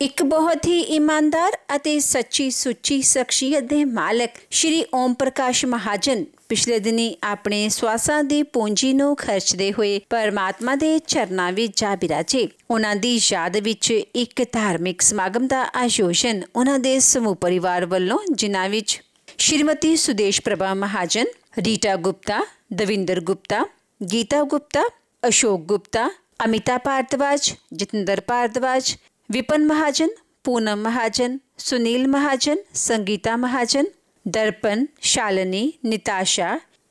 ਇੱਕ ਬਹੁਤ ਹੀ ਇਮਾਨਦਾਰ ਅਤੇ ਸੱਚੀ ਸੁੱਚੀ ਸ਼ਖਸੀਅਤ ਦੇ ਮਾਲਕ ਸ਼੍ਰੀ ਓਮ ਪ੍ਰਕਾਸ਼ ਮਹਾਜਨ ਪਿਛਲੇ ਦਿਨੀ ਆਪਣੇ ਸਵਾਸਾਂ ਦੀ ਪੂੰਜੀ ਨੂੰ ਖਰਚਦੇ ਹੋਏ ਪਰਮਾਤਮਾ ਦੇ ਚਰਨਾਂ ਵਿੱਚ ਜਾ ਬਿਰਾਜੇ। ਉਹਨਾਂ ਦੀ ਯਾਦ ਵਿੱਚ ਇੱਕ ਧਾਰਮਿਕ ਸਮਾਗਮ ਦਾ ਆਯੋਜਨ ਉਹਨਾਂ ਦੇ ਸਮੂਹ ਪਰਿਵਾਰ ਵੱਲੋਂ, ਜਿਨ੍ਹਾਂ ਵਿੱਚ ਸ਼੍ਰੀਮਤੀ ਸੁਦੇਸ਼ ਪ੍ਰਭਾ ਮਹਾਜਨ, ਰੀਟਾ ਗੁਪਤਾ, ਦਵਿੰਦਰ ਗੁਪਤਾ, ਗੀਤਾ ਗੁਪਤਾ, ਅਸ਼ੋਕ ਗੁਪਤਾ, ਅਮਿਤਾ ਭਾਰਦਵਾਜ, ਜਤਿੰਦਰ ਭਾਰਦਵਾਜ, विपन महाजन, पूनम महाजन, सुनील महाजन, संगीता महाजन, दर्पण, शालिनी, निताशा,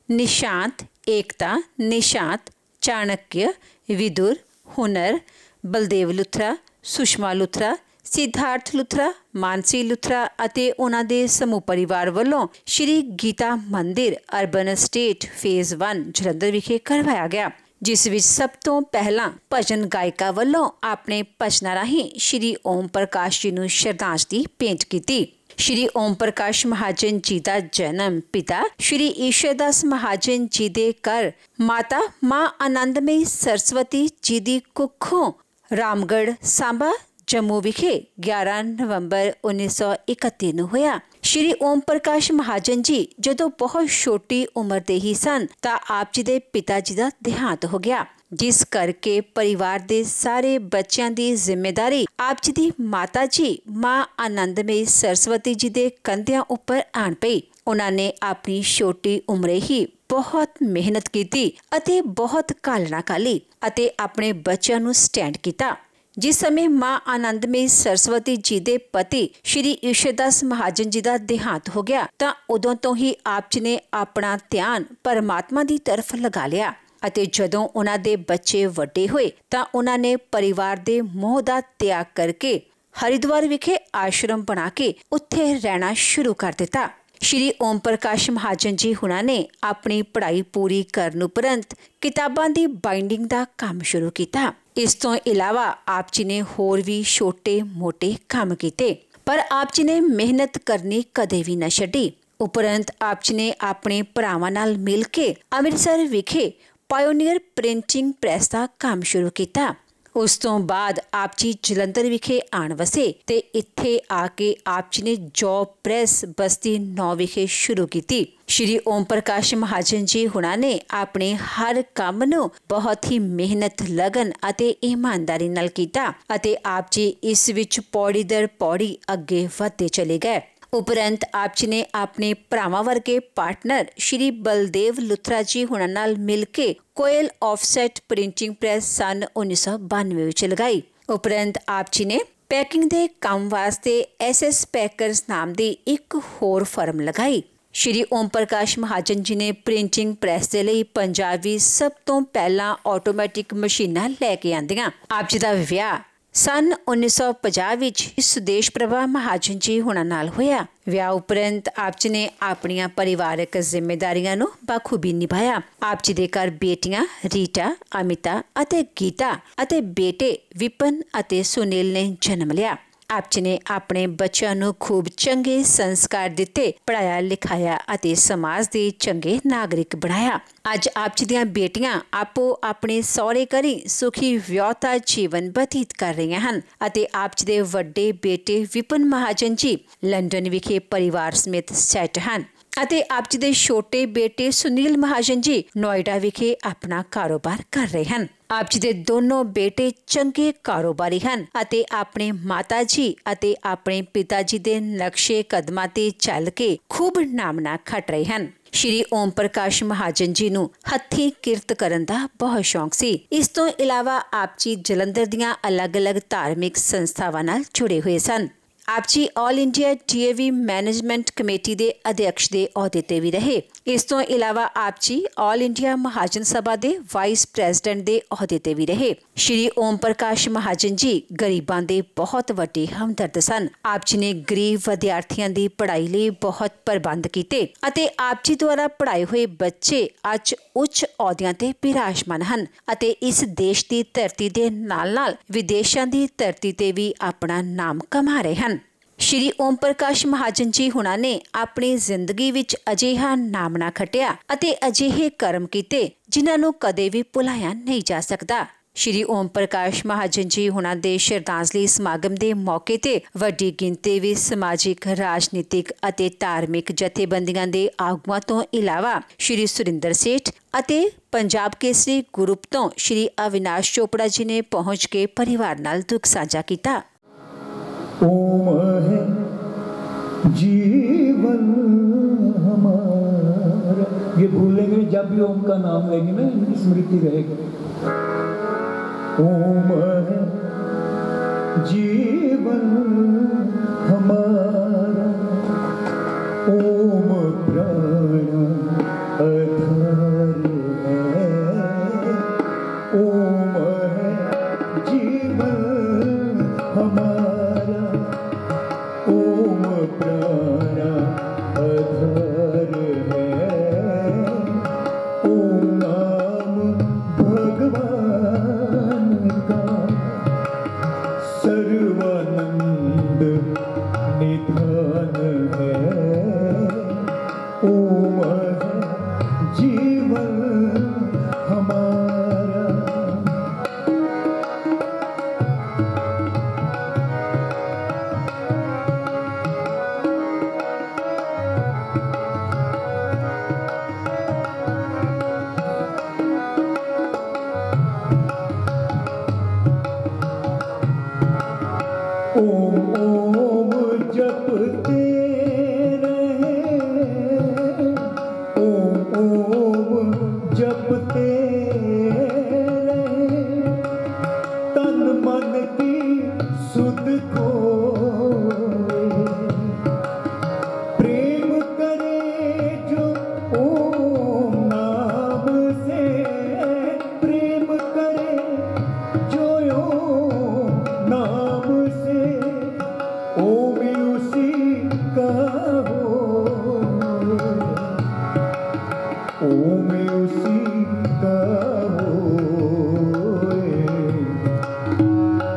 निशांत, एकता, निशांत, चाणक्य, विदुर, हुनर, बलदेव लुथरा, सुषमा लुथरा, सिद्धार्थ लुथरा, मानसी लुथरा ਅਤੇ ਉਹਨਾਂ ਦੇ ਸਮੂਹ ਪਰਿਵਾਰ ਵੱਲੋਂ ਸ਼੍ਰੀ ਗੀਤਾ ਮੰਦਿਰ ਅਰਬਨ ਸਟੇਟ ਫੇਜ਼ 1 ਜਲੰਧਰ ਵਿਖੇ ਕਰਵਾਇਆ ਗਿਆ, ਜਿਸ ਵਿੱਚ ਸਭ ਤੋਂ ਪਹਿਲਾਂ ਭਜਨ ਗਾਇਕਾ ਵੱਲੋਂ ਆਪਣੇ ਭਜਨਾਂ ਰਾਹੀਂ ਸ਼੍ਰੀ ਓਮ ਪ੍ਰਕਾਸ਼ ਜੀ ਨੂੰ ਸ਼ਰਧਾਂਜਲੀ ਭੇਂਟ ਕੀਤੀ। ਸ਼੍ਰੀ ਓਮ ਪ੍ਰਕਾਸ਼ ਮਹਾਜਨ ਜੀ ਦਾ ਜਨਮ ਪਿਤਾ ਸ਼੍ਰੀ ਈਸ਼ਰਦਾਸ ਮਹਾਜਨ ਜੀ ਦੇ ਘਰ ਮਾਤਾ ਮਾਂ ਆਨੰਦਮਈ ਸਰਸਵਤੀ ਜੀ ਦੀ ਕੁੱਖੋਂ ਰਾਮਗੜ੍ਹ ਸਾਂਬਾ ਜੰਮੂ ਵਿਖੇ 11 ਨਵੰਬਰ 1931 ਨੂੰ ਹੋਇਆ। ਸ਼੍ਰੀ ਓਮ ਪ੍ਰਕਾਸ਼ ਮਹਾਜਨ ਜੀ ਜਦੋਂ ਬਹੁਤ ਛੋਟੀ ਉਮਰ ਦੇ ਹੀ ਸਨ ਤਾਂ ਆਪ ਜੀ ਦੇ ਪਿਤਾ ਜੀ ਦਾ ਦੇਹਾਂਤ ਹੋ ਗਿਆ, ਜਿਸ ਕਰਕੇ ਪਰਿਵਾਰ ਦੇ ਸਾਰੇ ਬੱਚਿਆਂ ਦੀ ਜ਼ਿੰਮੇਵਾਰੀ ਆਪ ਜੀ ਦੀ ਮਾਤਾ ਜੀ ਮਾਂ ਆਨੰਦਮਈ ਸਰਸਵਤੀ ਜੀ ਦੇ ਕੰਧਿਆਂ ਉੱਪਰ ਆਣ ਪਈ। ਉਹਨਾਂ ਨੇ ਆਪਣੀ ਛੋਟੀ ਉਮਰੇ ਹੀ ਬਹੁਤ ਮਿਹਨਤ ਕੀਤੀ ਅਤੇ ਬਹੁਤ ਘਾਲਣਾ ਘਾਲੀ ਅਤੇ ਆਪਣੇ ਬੱਚਿਆਂ ਨੂੰ ਸਟੈਂਡ ਕੀਤਾ। ਜਿਸ ਸਮੇਂ ਮਾਂ ਆਨੰਦਮਈ ਸਰਸਵਤੀ ਜੀ ਦੇ ਪਤੀ ਸ਼੍ਰੀ ਈਸ਼ਰਦਾਸ ਮਹਾਜਨ ਜੀ ਦਾ ਦੇਹਾਂਤ ਹੋ ਗਿਆ ਤਾਂ ਉਦੋਂ ਤੋਂ ਹੀ ਆਪ ਜੀ ਨੇ ਆਪਣਾ ਧਿਆਨ ਪਰਮਾਤਮਾ ਦੀ ਤਰਫ ਲਗਾ ਲਿਆ ਅਤੇ ਜਦੋਂ ਉਹਨਾਂ ਦੇ ਬੱਚੇ ਵੱਡੇ ਹੋਏ ਤਾਂ ਉਹਨਾਂ ਨੇ ਪਰਿਵਾਰ ਦੇ ਮੋਹ ਦਾ ਤਿਆਗ ਕਰਕੇ ਹਰਿਦੁਆਰ ਵਿਖੇ ਆਸ਼ਰਮ ਬਣਾ ਕੇ ਉੱਥੇ ਰਹਿਣਾ ਸ਼ੁਰੂ ਕਰ ਦਿੱਤਾ। ਸ਼੍ਰੀ ਓਮ ਪ੍ਰਕਾਸ਼ ਮਹਾਜਨ ਜੀ ਹੁਣਾਂ ਨੇ ਆਪਣੀ ਪੜ੍ਹਾਈ ਪੂਰੀ ਕਰਨ ਉਪਰੰਤ ਕਿਤਾਬਾਂ ਦੀ ਬਾਈਂਡਿੰਗ ਦਾ ਕੰਮ ਸ਼ੁਰੂ ਕੀਤਾ। ਇਸ ਤੋਂ ਇਲਾਵਾ ਆਪ ਜੀ ਨੇ ਹੋਰ ਵੀ ਛੋਟੇ-ਮੋਟੇ ਕੰਮ ਕੀਤੇ, ਪਰ ਆਪ ਜੀ ਨੇ ਮਿਹਨਤ ਕਰਨੀ ਕਦੇ ਵੀ ਨਾ ਛੱਡੀ। ਉਪਰੰਤ ਆਪ ਜੀ ਨੇ ਆਪਣੇ ਭਰਾਵਾਂ ਨਾਲ ਮਿਲ ਕੇ ਅੰਮ੍ਰਿਤਸਰ ਵਿਖੇ ਪਾਇਓਨੀਅਰ ਪ੍ਰਿੰਟਿੰਗ ਪ੍ਰੈਸ ਦਾ ਕੰਮ ਸ਼ੁਰੂ ਕੀਤਾ। ਉਸ ਤੋਂ ਬਾਅਦ ਆਪ ਜੀ ਜਲੰਧਰ ਵਿਖੇ ਆਣ ਵਸੇ ਤੇ ਇੱਥੇ ਆ ਕੇ ਆਪ ਜੀ ਨੇ ਜੋਬ ਪ੍ਰੈਸ ਬਸਤੀ 9 ਵਿਖੇ ਸ਼ੁਰੂ ਕੀਤੀ। ਸ਼੍ਰੀ ਓਮ ਪ੍ਰਕਾਸ਼ ਮਹਾਜਨ ਜੀ ਹੁਣਾਂ ਨੇ ਆਪਣੇ ਹਰ ਕੰਮ ਨੂੰ ਬਹੁਤ ਹੀ ਮਿਹਨਤ, ਲਗਨ ਅਤੇ ਇਮਾਨਦਾਰੀ ਨਾਲ ਕੀਤਾ ਅਤੇ ਆਪ ਜੀ ਇਸ ਵਿੱਚ ਪੌੜੀ ਦਰ ਪੌੜੀ ਅੱਗੇ ਵਧਦੇ ਚਲੇ ਗਏ। ਉਪਰੰਤ ਆਪ ਜੀ ਨੇ ਆਪਣੇ ਭਰਾਵਾਂ ਵਰਗੇ ਪਾਰਟਨਰ ਸ਼੍ਰੀ ਬਲਦੇਵ ਲੁਥਰਾ ਜੀ ਹੁਣਾਂ ਨਾਲ ਮਿਲ ਕੇ ਕੋਇਲ ਆਫਸੈਟ ਪ੍ਰਿੰਟਿੰਗ ਪ੍ਰੈਸ ਸਨ 1992 ਵਿੱਚ ਲਗਾਈ। ਉਪਰੰਤ ਆਪ ਜੀ ਨੇ ਪੈਕਿੰਗ ਦੇ ਕੰਮ ਵਾਸਤੇ SS ਪੈਕਰਸ ਨਾਮ ਦੀ ਇੱਕ ਹੋਰ ਫਰਮ ਲਗਾਈ। ਸ਼੍ਰੀ ਓਮ ਪ੍ਰਕਾਸ਼ ਮਹਾਜਨ ਜੀ ਨੇ ਪ੍ਰਿੰਟਿੰਗ ਪ੍ਰੈਸ ਦੇ ਲਈ ਪੰਜਾਬ ਵਿੱਚ ਸਭ ਤੋਂ ਪਹਿਲਾਂ ਆਟੋਮੈਟਿਕ ਮਸ਼ੀਨਾਂ ਲੈ ਕੇ ਆਂਦੀਆਂ। ਆਪ ਜੀ ਦਾ ਵਿਆਹ ਸਨ 1950 ਵਿੱਚ ਸੁਦੇਸ਼ ਪ੍ਰਭਾ ਮਹਾਜਨ ਜੀ ਹੁਣਾਂ ਨਾਲ ਹੋਇਆ। ਵਿਆਹ ਉਪਰੰਤ ਆਪ ਜੀ ਨੇ ਆਪਣੀਆਂ ਪਰਿਵਾਰਕ ਜ਼ਿੰਮੇਦਾਰੀਆਂ ਨੂੰ ਬਾਖੂਬੀ ਨਿਭਾਇਆ। ਆਪ ਜੀ ਦੇ ਘਰ ਬੇਟੀਆਂ ਰੀਟਾ, ਅਮਿਤਾ ਅਤੇ ਗੀਤਾ ਅਤੇ ਬੇਟੇ ਵਿਪਨ ਅਤੇ ਸੁਨੀਲ ਨੇ ਜਨਮ ਲਿਆ। ਆਪ ਜੀ ਨੇ ਆਪਣੇ ਬੱਚਿਆਂ ਨੂੰ ਖੂਬ ਚੰਗੇ ਸੰਸਕਾਰ ਦਿੱਤੇ, ਪੜ੍ਹਾਇਆ ਲਿਖਾਇਆ ਅਤੇ ਸਮਾਜ ਦੇ ਚੰਗੇ ਨਾਗਰਿਕ ਬਣਾਇਆ। ਅੱਜ ਆਪ ਜੀ ਦੀਆਂ ਬੇਟੀਆਂ ਆਪੋ ਆਪਣੇ ਸਹੁਰੇ ਘਰੀ ਸੁਖੀ ਵਿਆਹੁਤਾ ਜੀਵਨ ਬਤੀਤ ਕਰ ਰਹੀਆਂ ਹਨ ਅਤੇ ਆਪ ਜੀ ਦੇ ਵੱਡੇ ਬੇਟੇ ਵਿਪਨ ਮਹਾਜਨ ਜੀ ਲੰਡਨ ਵਿਖੇ ਪਰਿਵਾਰ ਸਮੇਤ ਸੈੱਟ ਹਨ ਅਤੇ ਆਪ ਜੀ ਦੇ ਛੋਟੇ ਬੇਟੇ ਸੁਨੀਲ ਮਹਾਜਨ ਜੀ ਨੋਇਡਾ ਵਿਖੇ ਆਪਣਾ ਕਾਰੋਬਾਰ ਕਰ ਰਹੇ ਹਨ। ਆਪ ਜੀ ਦੇ ਦੋਨੋਂ ਬੇਟੇ ਚੰਗੇ ਕਾਰੋਬਾਰੀ ਹਨ ਅਤੇ ਆਪਣੇ ਮਾਤਾ ਜੀ ਅਤੇ ਆਪਣੇ ਪਿਤਾ ਜੀ ਦੇ ਨਕਸ਼ੇ ਕਦਮਾਂ ਤੇ ਚੱਲ ਕੇ ਖੂਬ ਨਾਮਣਾ ਖੱਟ ਰਹੇ ਹਨ। ਸ਼੍ਰੀ ਓਮ ਪ੍ਰਕਾਸ਼ ਮਹਾਜਨ ਜੀ ਨੂੰ ਹੱਥੀਂ ਕਿਰਤ ਕਰਨ ਦਾ ਬਹੁਤ ਸ਼ੌਂਕ ਸੀ। ਇਸ ਤੋਂ ਇਲਾਵਾ ਆਪ ਜੀ ਜਲੰਧਰ ਦੀਆਂ ਅਲੱਗ-ਅਲੱਗ ਧਾਰਮਿਕ ਸੰਸਥਾਵਾਂ ਨਾਲ ਜੁੜੇ ਹੋਏ ਸਨ। ਆਪ ਜੀ all India DAV management committee ਦੇ ਅਧਿਅਕਸ਼ ਦੇ ਅਹੁਦੇ ਤੇ ਵੀ ਰਹੇ। ਇਸ ਤੋਂ ਇਲਾਵਾ ਆਪ ਜੀ ਆਲ ਇੰਡੀਆ ਮਹਾਜਨ ਸਭਾ ਦੇ ਵਾਈਸ ਪ੍ਰੈਜ਼ੀਡੈਂਟ ਦੇ ਅਹੁਦੇ ਤੇ ਵੀ ਰਹੇ। ਸ਼੍ਰੀ ਓਮ ਪ੍ਰਕਾਸ਼ ਮਹਾਜਨ ਜੀ ਗਰੀਬਾਂ ਦੇ ਬਹੁਤ ਵੱਡੇ ਹਮਦਰਦ ਸਨ। ਆਪ ਜੀ ਨੇ ਗਰੀਬ ਵਿਦਿਆਰਥੀਆਂ ਦੀ ਪੜ੍ਹਾਈ ਲਈ ਬਹੁਤ ਪ੍ਰਬੰਧ ਕੀਤੇ ਅਤੇ ਆਪ ਜੀ ਦੁਆਰਾ ਪੜ੍ਹਾਏ ਹੋਏ ਬੱਚੇ ਅੱਜ ਉੱਚ ਅਹੁਦਿਆਂ ਤੇ ਬਿਰਾਜਮਾਨ ਹਨ ਅਤੇ ਇਸ ਦੇਸ਼ ਦੀ ਧਰਤੀ ਦੇ ਨਾਲ-ਨਾਲ ਵਿਦੇਸ਼ਾਂ ਦੀ ਧਰਤੀ ਤੇ ਵੀ ਆਪਣਾ ਨਾਮ ਕਮਾ ਰਹੇ ਹਨ। ਸ਼੍ਰੀ ਓਮ ਪ੍ਰਕਾਸ਼ ਮਹਾਜਨ ਜੀ ਹੁਣਾਂ ਨੇ ਆਪਣੀ ਜ਼ਿੰਦਗੀ ਵਿੱਚ ਅਜਿਹਾ ਨਾਮਣਾ ਖੱਟਿਆ ਅਤੇ ਅਜਿਹੇ ਕਰਮ ਕੀਤੇ ਜਿਨ੍ਹਾਂ ਨੂੰ ਕਦੇ ਵੀ ਭੁਲਾਇਆ ਨਹੀਂ ਜਾ ਸਕਦਾ। ਸ਼੍ਰੀ ਓਮ ਪ੍ਰਕਾਸ਼ ਮਹਾਜਨ ਜੀ ਹੁਣਾਂ ਦੇ ਸ਼ਰਧਾਂਜਲੀ ਸਮਾਗਮ ਦੇ ਮੌਕੇ ਤੇ ਵੱਡੀ ਗਿਣਤੀ ਵਿੱਚ ਸਮਾਜਿਕ, ਰਾਜਨੀਤਿਕ ਅਤੇ ਧਾਰਮਿਕ ਜਥੇਬੰਦੀਆਂ ਦੇ ਆਗੂਆਂ ਤੋਂ ਇਲਾਵਾ ਸ਼੍ਰੀ ਸੁਰਿੰਦਰ ਸੇਠ ਅਤੇ ਪੰਜਾਬ ਕੇਸਰੀ ਗਰੁੱਪ ਤੋਂ ਸ਼੍ਰੀ ਅਵਿਨਾਸ਼ ਚੋਪੜਾ ਜੀ ਨੇ ਪਹੁੰਚ ਕੇ ਪਰਿਵਾਰ ਨਾਲ ਦੁੱਖ ਸਾਂਝਾ ਕੀਤਾ। ओम है जीवन हमारा, ये भूलेंगे जब भी ओम का नाम लेंगे ना, इनकी स्मृति रहेगी। ओम है जीवन हमारा, ओम प्राण आधार है, ओम है जीवन हमारा, ओम प्राण आधार है, ओम नाम भगवान का सर्वानंद निधान है, ओम है जीवन हमारा। ओम ओम जपते रहे, ओम ओम जपते रहे, तन मन की सुध खोए, प्रेम करे जो ओम नाम से, प्रेम करे जो ओम नाम से, ओम उसी का होए, ओम उसी का होए,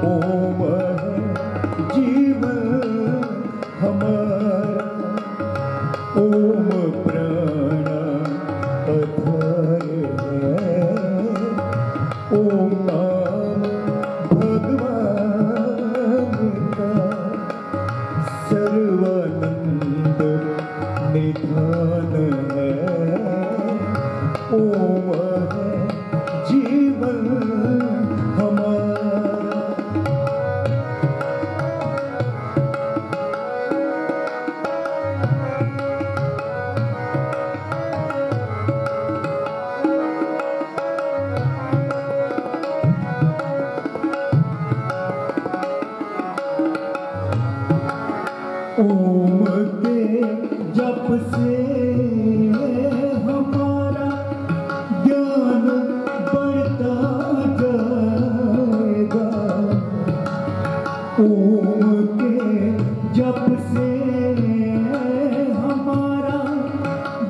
ओम है जीवन हमारा, ओम प्राण आधार है, ओम नाम भगवान का सर्वानंद निधान है, ओम है जीवन हमारा। ओम के जप से हमारा ज्ञान बढ़ता जाएगा, ओम के जप से हमारा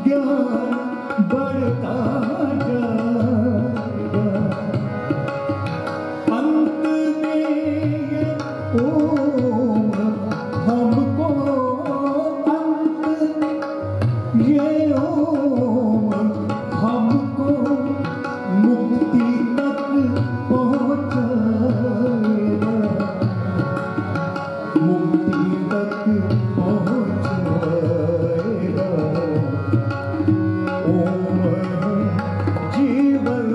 ज्ञान बढ़ता जाएगा, अंत में ये ओम हमको, अंत ये ओम हमको मुक्ति तक पहुँचाएगा, मुक्ति तक पहुँचाएगा, ओम है जीवन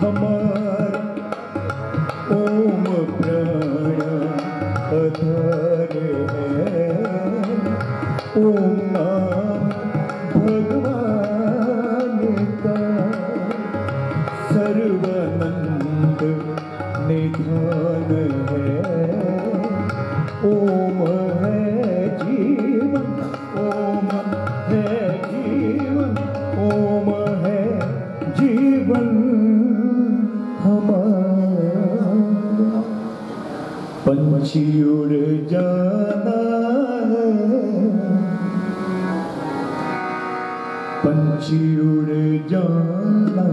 हमारा, ओम प्राण आधार है, ओम नाम भगवान का सर्वानंद निधान है, ओम है जीवन, ओम है जीवन, ओम है जीवन हमारा। पंछी उड़ जाना है, पंछी उड़ जाना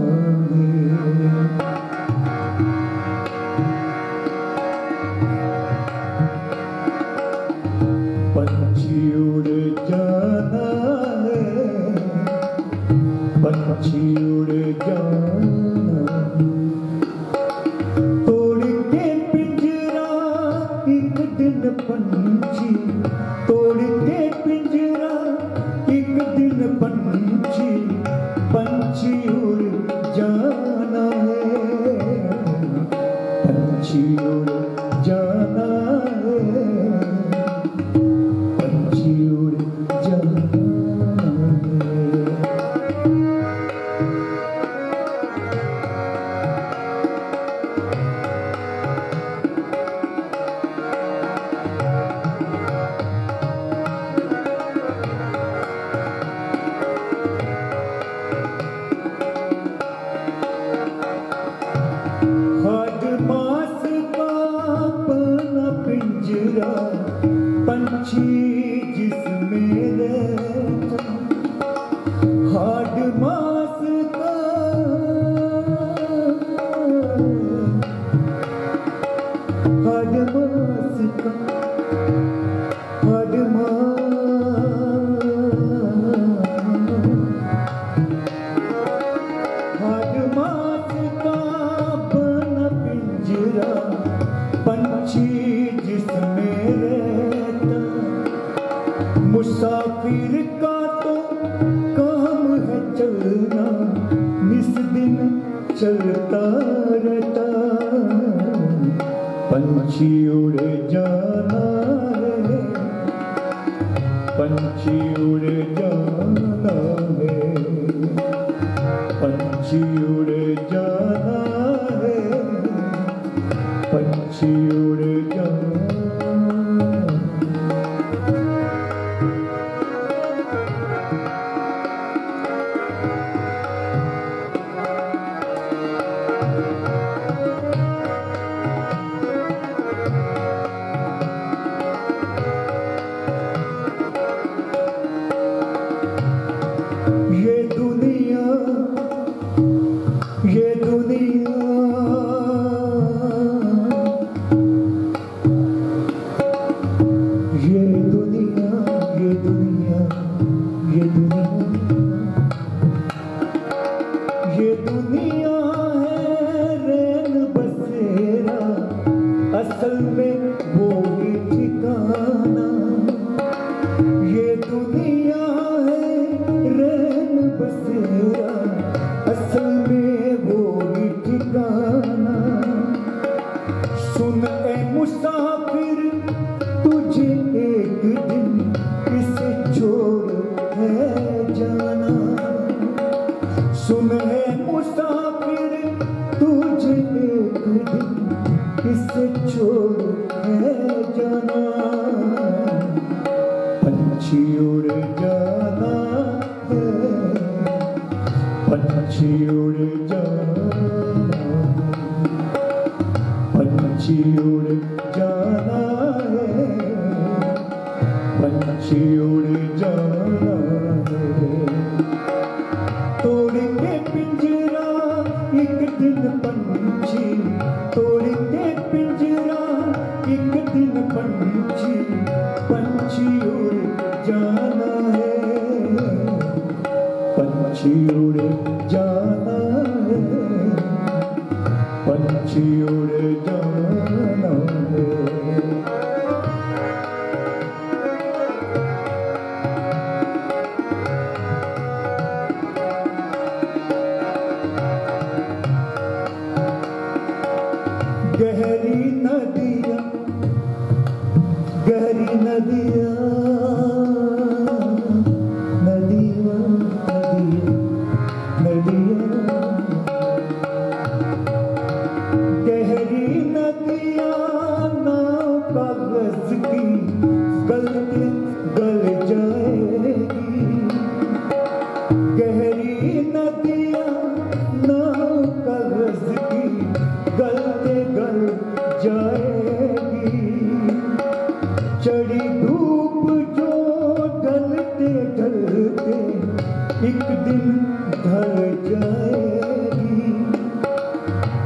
है, पंछी उड़ जाना है, पंछी उड़ जाना, पंछी उड़ जाना है, पंछी उड़ जाना है। पंछी जिसमें रहता, हाड मास का हाड मास का हाड मास का बना पिंजरा, पंछी जिसमें रहता। मुसाफिर का तो काम है चलना, निस दिन चलता रहता। पंछी उड़ जाना है, पंछी उड़ जाना है, पंछी उड़ जाना है, पंछी उड़ जाना। ये दुनिया ये दुनिया ये दुनिया ये दुनिया ये दुनिया ये दुनिया है रैन बसेरा, असल में वो ही ठिकाना। ये दुनिया है रैन बसेरा, असल में वो ही ठिकाना। सुन ए मुसाफिर तुझे एक दिन इसे छोड़ है जाना। सुन ए मुसाफिर तुझे एक दिन इसे छोड़ है जाना। पंछी उड़ जाना है, पंछी उड़ जाना, पंछी उड़ जाना है, पंछी उड़ जाना है। तोड़ के पिंजरा एक दिन पंछी, तोड़ के पिंजरा एक दिन पंछी, पंछी उड़ जाना है, पंछी उड़ जाना है, पंछी उड़ जाना है। गहरी नदियाँ, गहरी नदियाँ, नदियाँ, नदियाँ, नदियाँ, गहरी नदियाँ नाव कागज की गलती गल जाएगी। गहरी नदियाँ नाव कागज की गलते गल जाएगी। चढ़ी धूप जो ढलते ढलते एक दिन ढल जाएगी।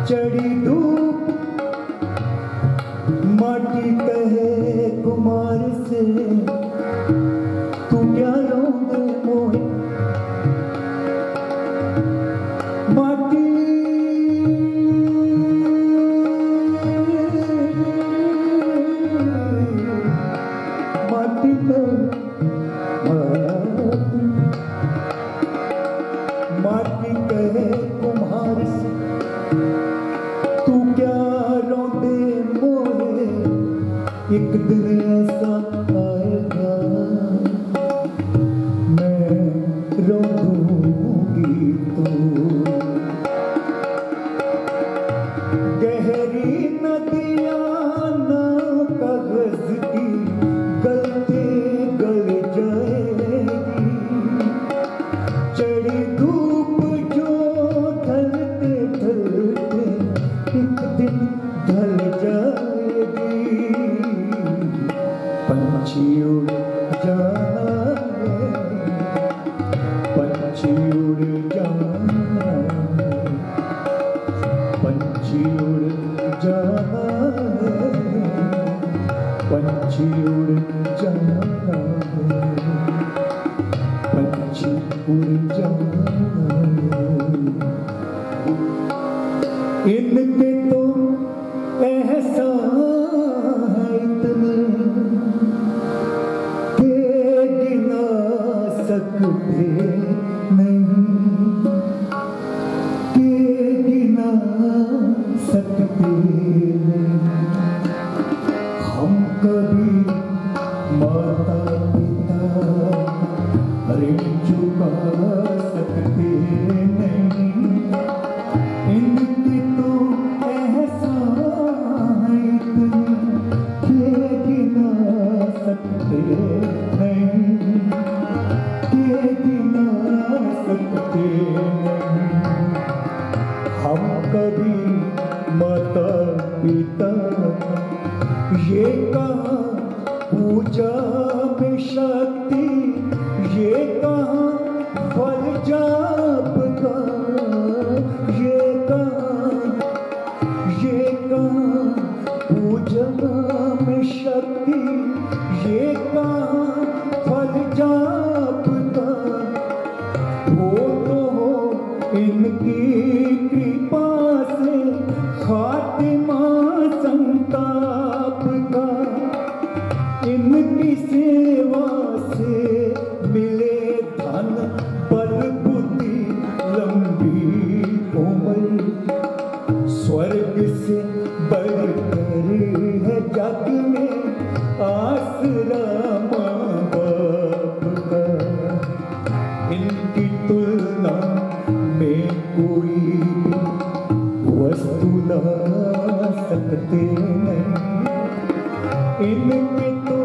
चढ़ी धूप माटी कहे कुमार से, तू क्या रोंदे मोहे। माटी माटी कहे कुम्हार से, तू क्या रोंदे एक दिन ऐसा आएगा मैं रो दूंगी तो गहरी नदियां ना कागज की गलते गल जाएगी चढ़ी धूप जो ढलते ढलते एक दिन ढल जाएगी पंछी उड़ जाना है पंछी उड़ जाना है पंछी उड़ जाना है पंछी उड़ जाना है पंछी उड़ जाना है इनके तो एहसान है इतने के गिना सकते नहीं के गिना सकते नहीं हम कभी माता पिता ऋण चुका सकते नहीं इनकी तो एहसान है इतने के गिना सकते नहीं के गिना सकते नहीं हम कभी माता पिता ये कहाँ पूजा में शक्ति ये कहाँ फल जाप का ये कहाँ पूजा में शक्ति ये कहाँ फल जाप का हो तो हो इनकी कृपा से खातिमा संताप का इनकी सेवा से मिले धन बल बुद्धि लंबी उम्र स्वर्ग से बढ़कर है जग में आसरा माँ बाप का इनकी तुलना में कोई भी वस्तु ला सकते नहीं इनके तो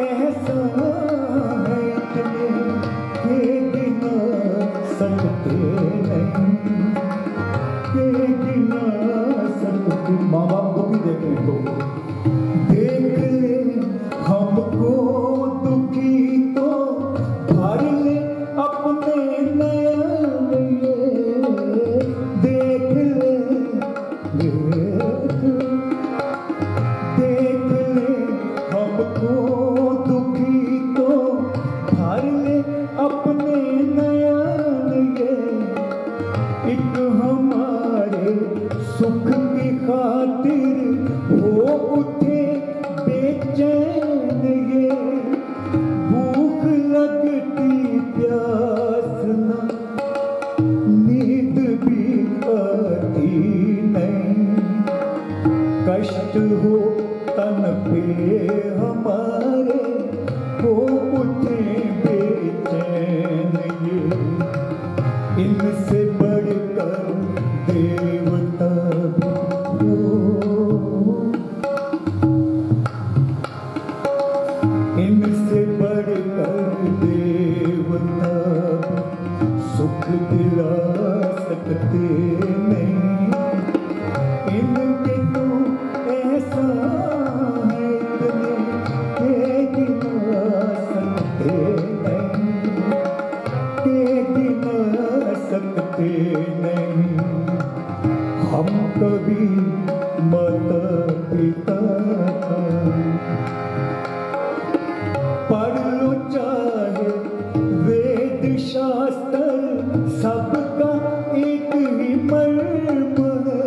एहसान है इतने के गिना सकते नहीं के गिना सकते माँ बाप को भी देखें तो देख ले हमको दुखी तो भर ले अपने नयन ये देख ले देख ले हमको दुखी तो भर ले अपने नयन ये एक हमारे सुख की खातिर हो उठे बेचैन ये भूख लगती प्यास ना नींद भी आती नहीं कष्ट हो तन पे हमारे हो उठे बेचैन ये इनसे बढ़कर देवता भी हो इनसे बढ़कर देवता भी सुख दिला सकते नहीं इनके तो एहसान है इतने के गिना सकते नहीं के गिना सकते नहीं हम कभी माता पिता पढ़ लो चाहे वेद शास्त्र सबका एक ही मर्म है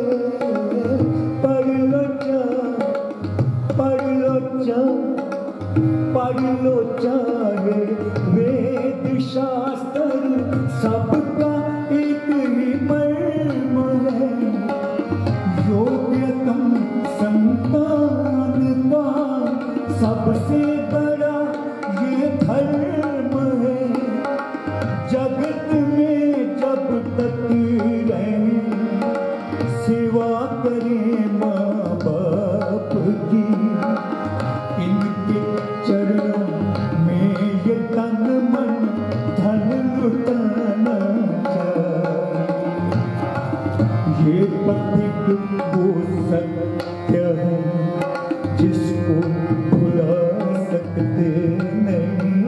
पढ़ लो चाहे वेद शास्त्र सबका एक ही मर्म है योग्यतम संतान का सबसे बड़ा ये धर्म है जगत में जब तक रहें, सेवा करें माँ बाप की, इनके चरणों में ये तन मन धन लुटाना चाहिए। ये पथिक वो सत्य है जिसको भुला सकते नहीं,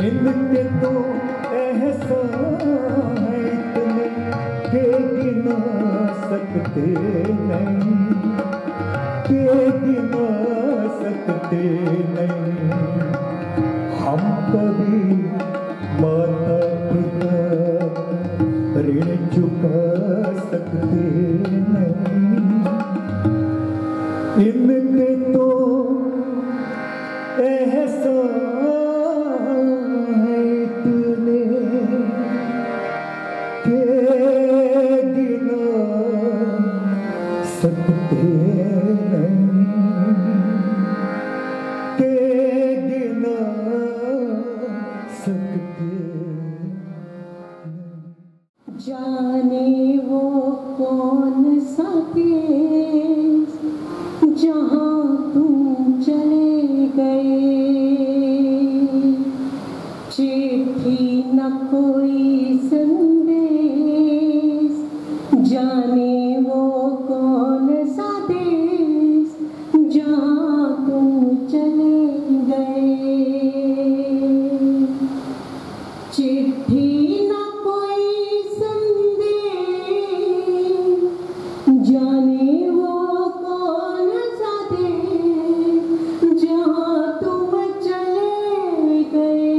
इनके तो एहसान है इतने के गिना सकते नहीं, के गिना सकते नहीं। हम कभी माता पिता ऋण चुका सकते नहीं, इनके तो एहसान है इतने के गिना सकते नहीं, के गिना सकते नहीं। जाने वो कौन सा देश जहाँ तुम चले गए, चिट्ठी न कोई संदेश, जाने वो कौन सा देश जहाँ तुम चले गए, चिट्ठी न कोई संदेश, जाने वो कौन सा देश जहाँ तुम चले गए,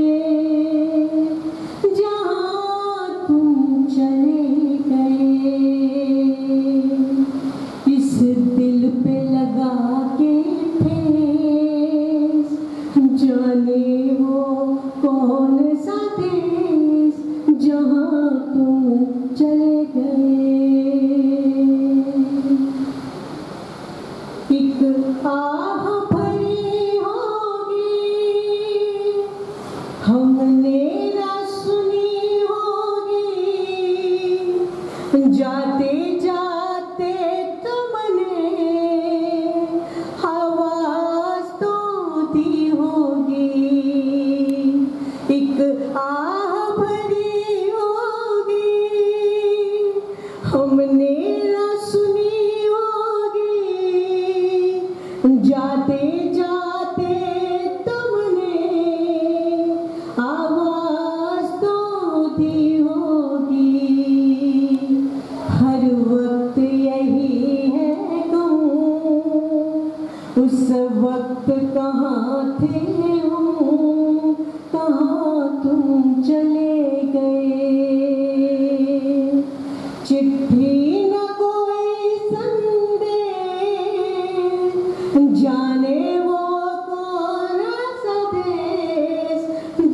जहाँ तुम चले गए। इस दिल पे लगा के ठेस, जाने वो कौन सा देश जहाँ तुम चले गए। एक आह भरी होगी हमने ना सुनी होगी, जाते जाते तुमने आवाज तो दी होगी। एक आह भरी होगी हमने ना सुनी होगी, जाते जाते तुमने आवाज तो दी होगी। हर वक्त यही है कहूँ, उस वक्त कहाँ थे हम, कहाँ तुम चले गए। चिट्ठी न कोई संदेश, जाने वो कौन सा देश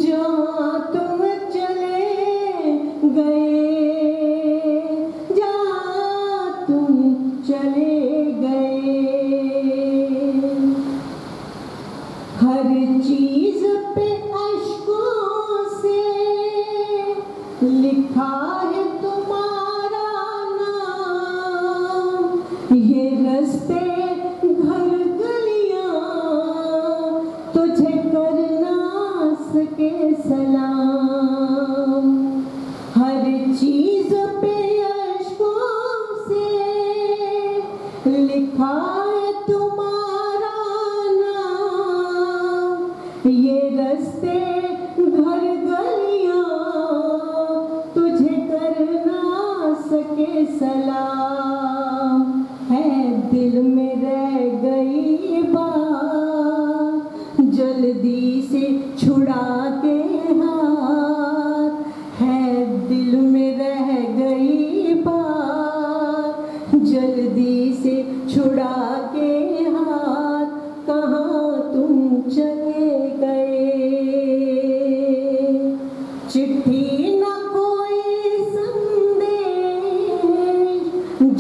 जहाँ तुम चले गए, जहाँ तुम चले गए। हर चीज पे अश्कों से लिखा है तुम्हारा नाम, ये रास्ते घर गलियां तुझे करना सके सलाम। हर चीज पे अश्कों से लिखा है तुम्हारा नाम, ये रास्ते घर गलियां तुझे करना सके सलाम। है दिल में रह गई बात, जल्दी से छुड़ा के हाथ, है दिल में रह गई बात, जल्दी से छुड़ा के हाथ, कहाँ तुम चले गए। चिट्ठी न कोई संदेश,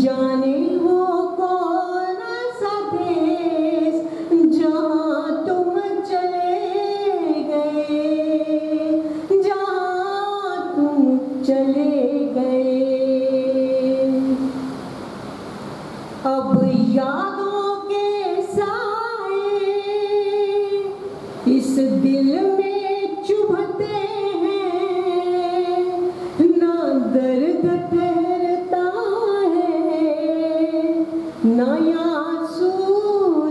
जाने वो कौन सा देश जहाँ इस दिल में चुभते हैं ना दर्द ठहरता है ना आंसू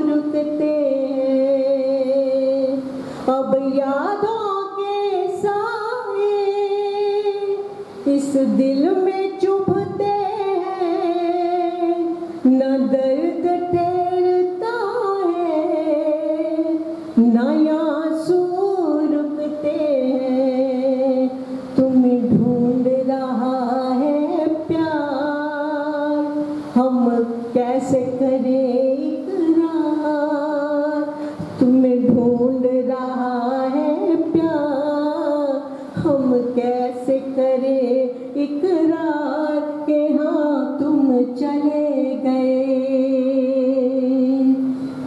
रुकते हैं। अब यादों के साए इस दिल में चुभते हैं ना दर्द ठहरता है ना आंसू रुकते हैं। तुम्हें ढूंढ रहा है प्यार हम कैसे करें इकरार। तुम्हें ढूंढ रहा है प्यार हम कैसे करें इकरार के हाँ तुम चले गए।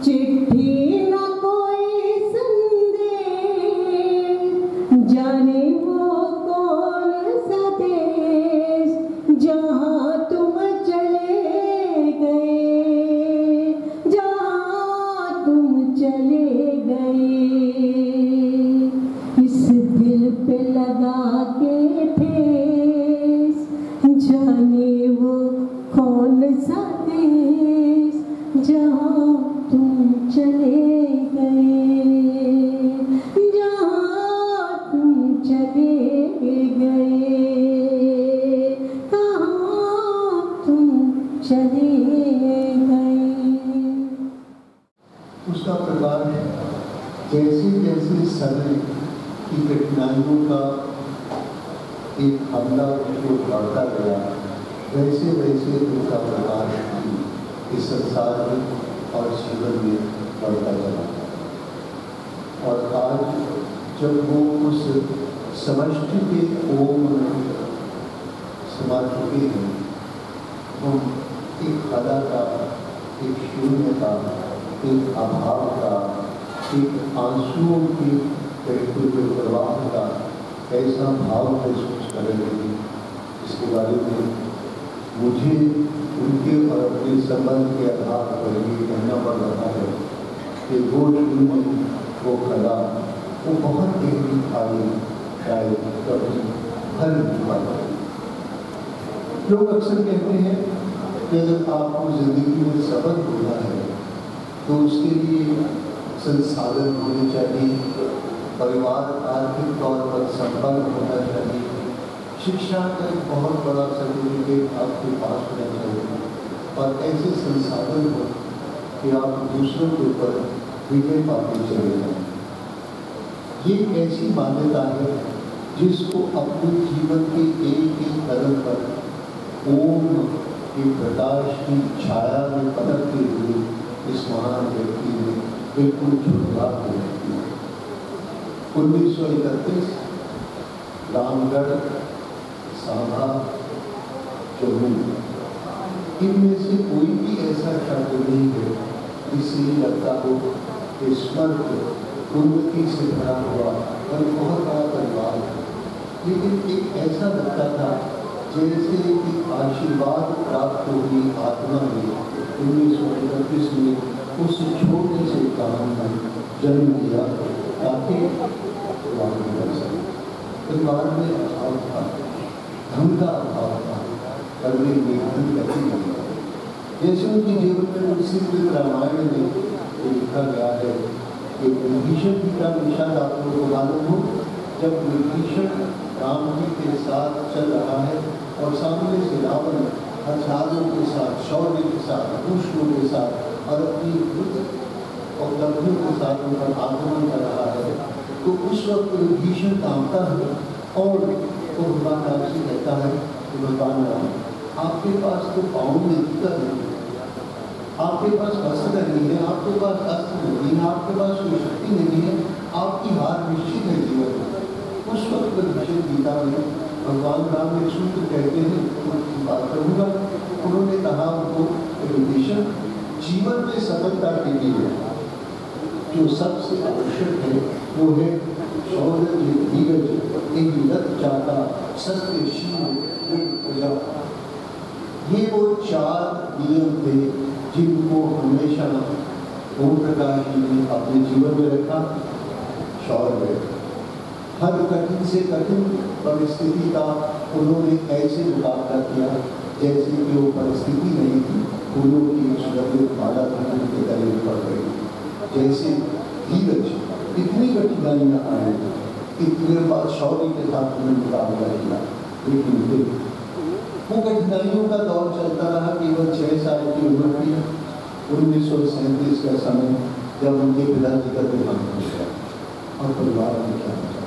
चिट्ठी ना कोई संदेश जाने वो कौन सा देश जहाँ तुम चले गए जहाँ तुम चले गए। इस दिल पे लगा के ठेस जाने वो कौन सा देश जहाँ तुम चले गए जहाँ तुम चले गए कहाँ तुम चले गए। उसका प्रकार है जैसे जैसे समय की कठिनाइयों का एक हमला उसको बढ़ता गया वैसे वैसे उसका प्रकार इस संसार में और जीवन में बढ़ता चला। और आज जब वो उस समष्टि के ओम में समा चुके हैं हम एक खला का एक शून्य का एक अभाव का एक आंसुओं की प्रवाह का ऐसा भाव महसूस कर रहे हैं। इसके बारे में मुझे उनके और अपने संबंध के आधार पर ये कहना पड़ रहा है कि वो शून्य वो कला वो बहुत गहरी आई शायद कभी भर नहीं पाता। लोग अक्सर कहते हैं कि अगर आपको जिंदगी में सबक होना है तो उसके लिए संसाधन होने चाहिए, परिवार आर्थिक तौर पर संपन्न होना चाहिए, शिक्षा का एक बहुत बड़ा सर्टिफिकेट आपके पास होना चाहिए और ऐसे संसाधन हो कि आप दूसरों के ऊपर विजय पाते चले जाएं। ये ऐसी मान्यता है जिसको अपने जीवन के एक एक कदम पर ओम के प्रकाश की छाया में पलटते हुए इस महान व्यक्ति ने बिल्कुल झुठला कर दिया। 1931 रामगढ़ सांभा जम्मू इनमें से कोई भी ऐसा शब्द नहीं है इसलिए लगता हो कि स्मर्थ उन्नति से भरा हुआ और बहुत बड़ा परिवार है। लेकिन एक ऐसा लगता था जैसे एक आशीर्वाद प्राप्त हुई आत्मा में 1931 में उस छोटे से काम में जन्म लिया ताकि परिवार में अभाव था, धन का अभाव था, पर वे निर्धन कभी नहीं था। जैसे उनके जीवन में उसी रामायण में लिखा गया है कि विभीषण जी का निशान आप लोगों को मालूम हो, जब विभीषण राम जी के साथ चल रहा है और सामने से रावण हथियारों के साथ, शौर्य के साथ, पुष्पों के साथ और अपनी युद्ध और लड़कियों के साथ उन पर आक्रमण कर रहा है, तो उस वक्त विभीषण कांपता है और वो भगवान राम से कहता है कि भगवान राम आपके पास तो पाँव में दिक्कत नहीं है, आपके पास अस्त्र नहीं है, आपके पास अस्त्र नहीं है, आपके पास कोई शक्ति नहीं है, आपकी हार निश्चित है जीवन में। उस वक्त विभीषण गीता में भगवान राम एक सूत्र कहते हैं, उनकी बात करूँगा। उन्होंने कहा उनको विभीषण जीवन में सफलता के लिए जो सबसे आवश्यक है वो है शौर्य, धीरज, एक चाहता, सत्यशील, प्रजा। ये वो 4 नियम थे जिनको हमेशा ओम प्रकाश जी ने अपने जीवन में रखा। शौर्य, हर कठिन से कठिन परिस्थिति का उन्होंने ऐसे मुकाबला किया जैसे कि वो परिस्थिति नहीं थी, फूलों की सुगंधित माला उनके गले में पड़ गई। जैसे धीरज, इतनी कठिनाइयाँ आए, इतने बाद शौर्य के साथ उन्होंने मुकाबला किया, लेकिन फिर वो कठिनाइयों का दौर चलता रहा। केवल 6 साल की उम्र थी 1937 का समय, जब उनके पिताजी का देहांत हो गया और परिवार में क्या बचा।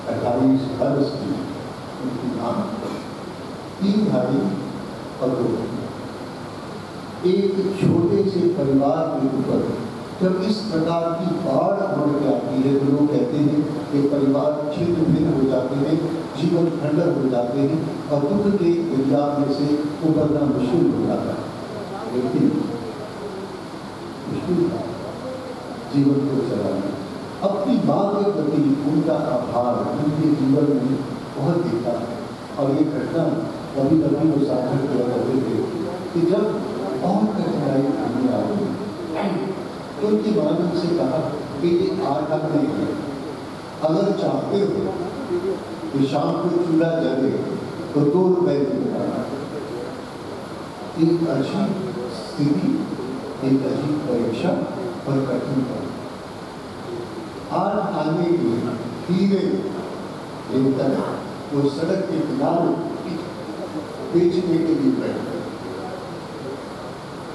28 वर्ष की उनकी मां, 3 भाई और 2 बहन। एक छोटे से परिवार के ऊपर जब इस प्रकार की बाढ़ बढ़ के आती है तो लोग कहते हैं कि परिवार छिन्न भिन्न हो जाते हैं, जीवन खंडर हो जाते हैं और दुख के दरिया में से उबरना मुश्किल हो जाता है। लेकिन मुश्किल था जीवन को चलाना। अपनी माँ के प्रति उनका आभार उनके जीवन में बहुत दिखता है। और ये घटना कभी कभी वो साझा किया करते थे कि जब और कठिनाई आने आ गई तो उनकी माँ ने उनसे कहा कि ये आटा नहीं है, अगर चाहते हो कि शाम को चूल्हा जले तो 2 रुपए देना। एक अजीब स्थिति, एक अजीब परीक्षा और कठिन परीक्षा। आज आने के हीरे लेकर वो सड़क के किनारे बेचने के लिए बैठे।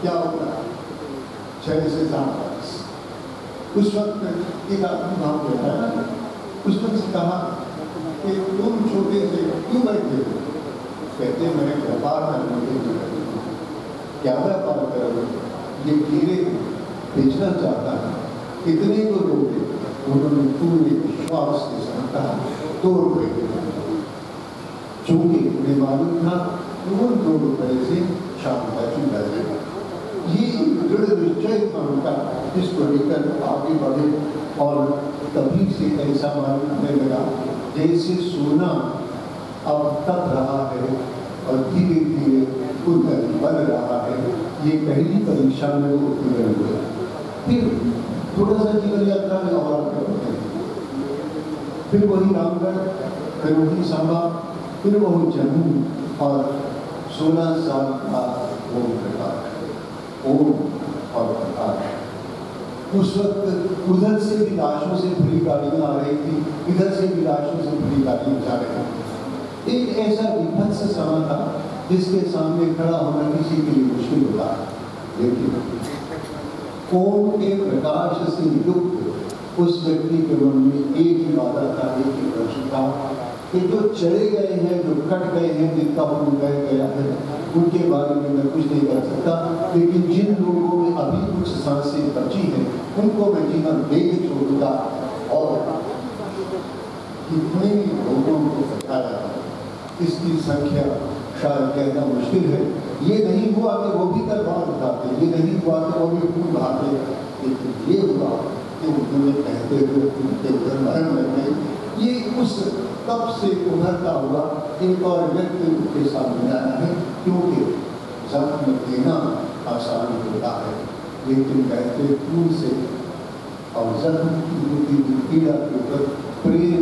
क्या होता है 6 से 7 वर्ष। उस वक्त एक आदमी वहां बैठा है, उसने से कहा कि तुम छोटे से क्यों बैठे हो? कहते मैंने व्यापार करने के लिए बैठे हूं। क्या व्यापार करोगे? ये हीरे बेचना चाहता है, कितने को लोगे? उन्होंने पूरे विश्वास के साथ कहा 2 रुपए के। चूंकि उन्हें मालूम था कि उन 2 रुपए से शाम का चूल्हा देगा। ये दृढ़ निश्चय था उनका, जिसको लेकर आगे बढ़े और तभी से ऐसा मालूम होने लगा जैसे सोना अब तप रहा है और धीरे धीरे उन्नत बन रहा है। ये पहली परीक्षा में वो उत्तीर्ण हुए। फिर थोड़ा सा जीवन यात्रा में और आगे बढ़ते हैं। फिर वही रामगढ़, फिर वही सांबा, फिर वही जम्मू और 16 साल का ओम प्रकाश, ओम और प्रकाश। उस वक्त उधर से भी लाशों से भरी गाड़ियां आ रही थी, इधर से भी लाशों से भरी गाड़ियां जा रही थी। एक ऐसा विभत्स समय था जिसके सामने खड़ा होना किसी के लिए मुश्किल होता है। लेकिन ओम के प्रकाश से युक्त उस व्यक्ति के मन में एक ही वादा था, एक ही प्रश्न था कि जो चले गए हैं, जो कट गए हैं, जिनका खून बह गया है, उनके बारे में मैं कुछ नहीं कर सकता, लेकिन जिन लोगों में अभी कुछ सांसें बची हैं उनको मैं जीवन दे के छोड़ूंगा। और कितने लोगों को बताया इसकी संख्या शायद कहना मुश्किल है। ये नहीं हुआ कि वो भी तलवार उठाते, ये नहीं हुआ कि वो भी खून बहाते, लेकिन ये हुआ कि उन्होंने कहते हुए उनके उधर मरण लग गए। ये उस तब से उभरता हुआ एक और व्यक्ति उनके सामने आया है, क्योंकि जख्म देना आसान होता है लेकिन कहते खून से और जख्म की पीड़ा के ऊपर प्रेम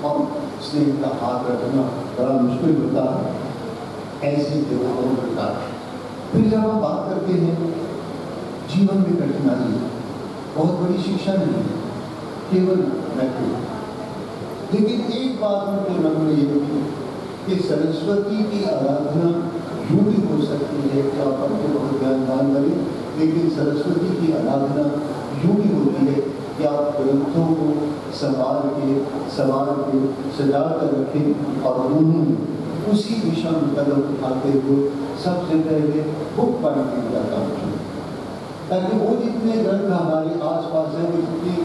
और स्नेह का हाथ रखना बड़ा मुश्किल होता है। ऐसे जगहों होता है। फिर जब हम बात करते हैं जीवन में कठिनाई बहुत बड़ी शिक्षा नहीं है, केवल नैतिक। लेकिन एक बात उनके मन में ये थी कि सरस्वती की आराधना यूं भी हो सकती है कि आप अपने बहुत ज्ञानवान बने, लेकिन सरस्वती की आराधना यूं भी होती है कि आप ग्रंथों को संभाल के सजा कर रखें और उन्होंने उसी दिशा में कदम उठाते हुए सबसे पहले बुक पढ़ने का काम किया, ताकि वो जितने ग्रंथ हमारे आसपास हैं, वो जितने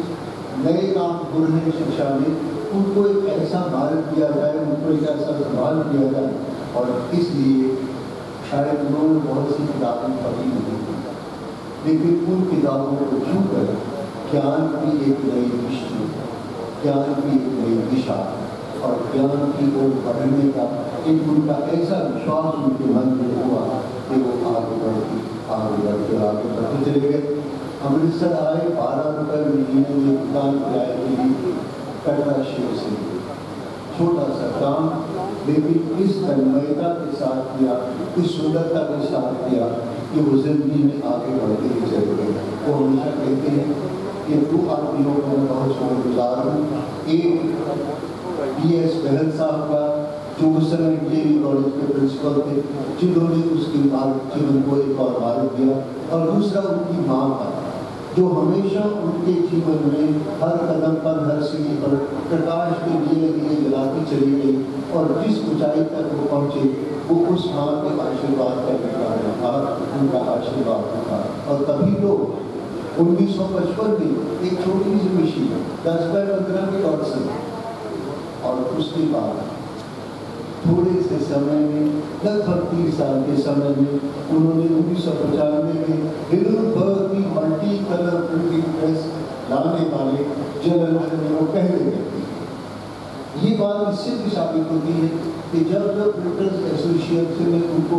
नए काम हो रहे हैं शिक्षा में, उनको एक ऐसा मार्ग दिया जाए, उनको एक ऐसा संभाल दिया जाए। और इसलिए शायद उन्होंने बहुत सी किताबें पढ़ी नहीं, लेकिन उन किताबों को छूकर ज्ञान की एक नई दृष्टि, ज्ञान की एक नई दिशा और ज्ञान की ओर बढ़ने का एक उनका ऐसा विश्वास उनके मन में हुआ कि वो आगे बढ़ते चले गए। अमृतसर आए, 12 रुपए महीने में दुकान किराए के लिए कटरा शहर से। छोटा सा काम, लेकिन इस तन्मयता के साथ किया, इस सुंदरता के साथ किया कि वो जिंदगी में आगे बढ़ते ही चले गए। वो हमेशा कहते हैं कि 2 आदमियों को मैं बहुत शुक्रगुजार हूँ। एक B.S. बहल साहब का, जो उस समय इंजीनियरिंग कॉलेज के प्रिंसिपल थे, जिन्होंने उसके बाद जीवन को एक और मार्ग दिया, और दूसरा उनकी माँ का, जो हमेशा उनके जीवन में हर कदम पर, हर सीढ़ी पर प्रकाश के लिए जलाती चली गई, और जिस ऊंचाई तक वो पहुँचे वो उस माँ के आशीर्वाद का कारण था, उनका आशीर्वाद था। और तभी तो 1955 में एक छोटी सी मशीन 10 बाय 15 की डॉट से, और उसके बाद थोड़े से समय में, लगभग 30 साल के समय में, उन्होंने 1995 में हिंडनबर्ग की मल्टी कलर प्रिंटिंग प्रेस लाने वाले जर्नलिस्ट ने वो पहले व्यक्ति। ये बात इससे भी साबित होती है कि जब प्रिंटर्स एसोसिएशन ने उनको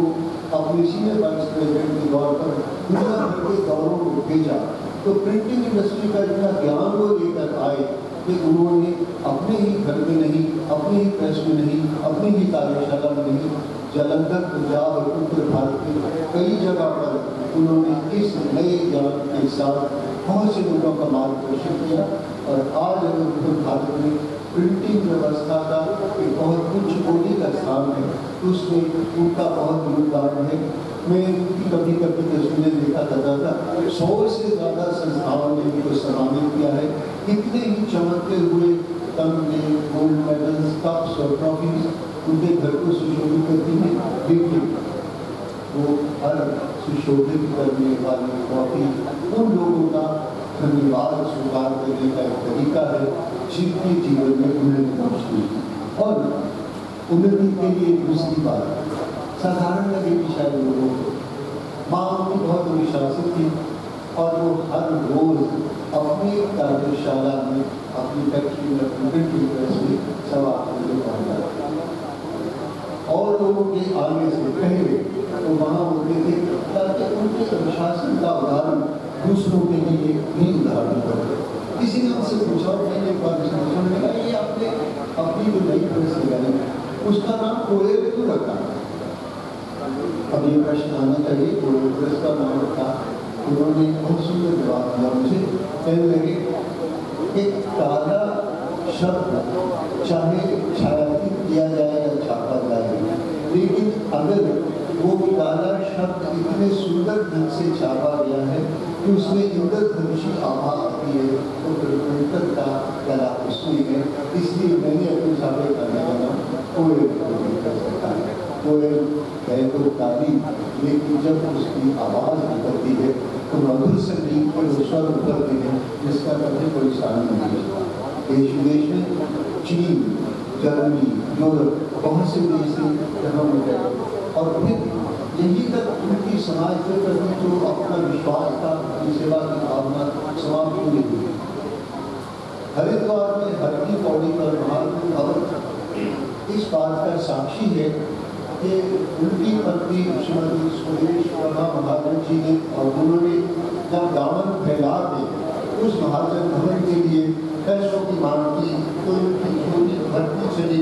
अपने सीनियर वाइस प्रेसिडेंट के तौर पर दुनिया भर के दौरों को भेजा, तो प्रिंटिंग इंडस्ट्री का इतना ज्ञान वो लेकर आए कि उन्होंने अपने ही घर में नहीं, अपने ही प्रेस में नहीं, अपनी ही कार्यशाला में नहीं, जालंधर, पंजाब और उत्तर भारत के कई जगह पर उन्होंने इस नए ज्ञान के साथ बहुत से लोगों का मार्गदर्शन किया। और आज अगर उत्तर भारत में प्रिंटिंग व्यवस्था का एक बहुत उच्च कोटि का स्थान है, तो उसमें उनका बहुत योगदान है। मैं उनकी कभी कभी तस्वीरें देखा करता था, 100 से ज़्यादा संस्थाओं ने उनको सम्मानित किया है। इतने ही चमकते हुए तमगे, गोल्ड मेडल्स, कप्स और ट्रॉफीज उनके घर को सुशोभित करती हैं, लेकिन वो हर सुशोभित करने वाली ट्रॉफी उन लोगों का धन्यवाद स्वीकार करने का एक तरीका है जिनके जीवन में उन्नति पहुँचती है। और उन्नति के लिए दूसरी बात साधारण लगेगी शायद लोगों को, माँ उनकी बहुत अनुशासित थी, और वो हर रोज अपनी कार्यशाला में, अपनी फैक्ट्री में, प्रिंटिंग प्रेस में 8:15 बजे पहुँचा, और लोगों के आने से पहले वो वहाँ होते थे, ताकि उनके अनुशासन का उदाहरण दूसरों के लिए भी उदाहरण बने। किसी ने उनसे पूछा, मैंने एक बार समझने लगा, ये आपने अपनी जो नई प्रेस लगाई उसका नाम कोयल क्यों रखा? अब ये प्रश्न आना चाहिए, कोयल प्रेस का नाम रखा। उन्होंने बहुत सुंदर जवाब दिया मुझे, कहने लगे कि काला शब्द चाहे छायांकित किया जाए या छापा जाए, लेकिन अगर वो काला शब्द इतने सुंदर ढंग से छापा गया है कि उसमें इंद्रधनुषी आभा आती है, तो फिर प्रिंटर का कला उसमें है। इसलिए मैंने अपने छापे करने वाला कोयल कर सकता है। कोयल है तो काली, लेकिन जब उसकी आवाज़ निकलती है तो मधुर संगीत के स्वर उतरते हैं, जिसका कभी कोई स्थान नहीं है। देश विदेश में चीन, जर्मनी, यूरोप, बहुत से देश यहाँ मिले, और फिर यही तक उनकी समाज के प्रति जो अपना विश्वास था, सेवा की भावना समाप्त नहीं हुई। हरिद्वार में हर की पौड़ी पर महात्मा भवन इस बात का साक्षी है कि उनकी पत्नी श्रीमती सुरेश प्रभा महाजन जी ने, और उन्होंने जब दामन फैला के उस महाजन भवन के लिए पैसों की मांग की, तो उनकी छोटी भर्ती चली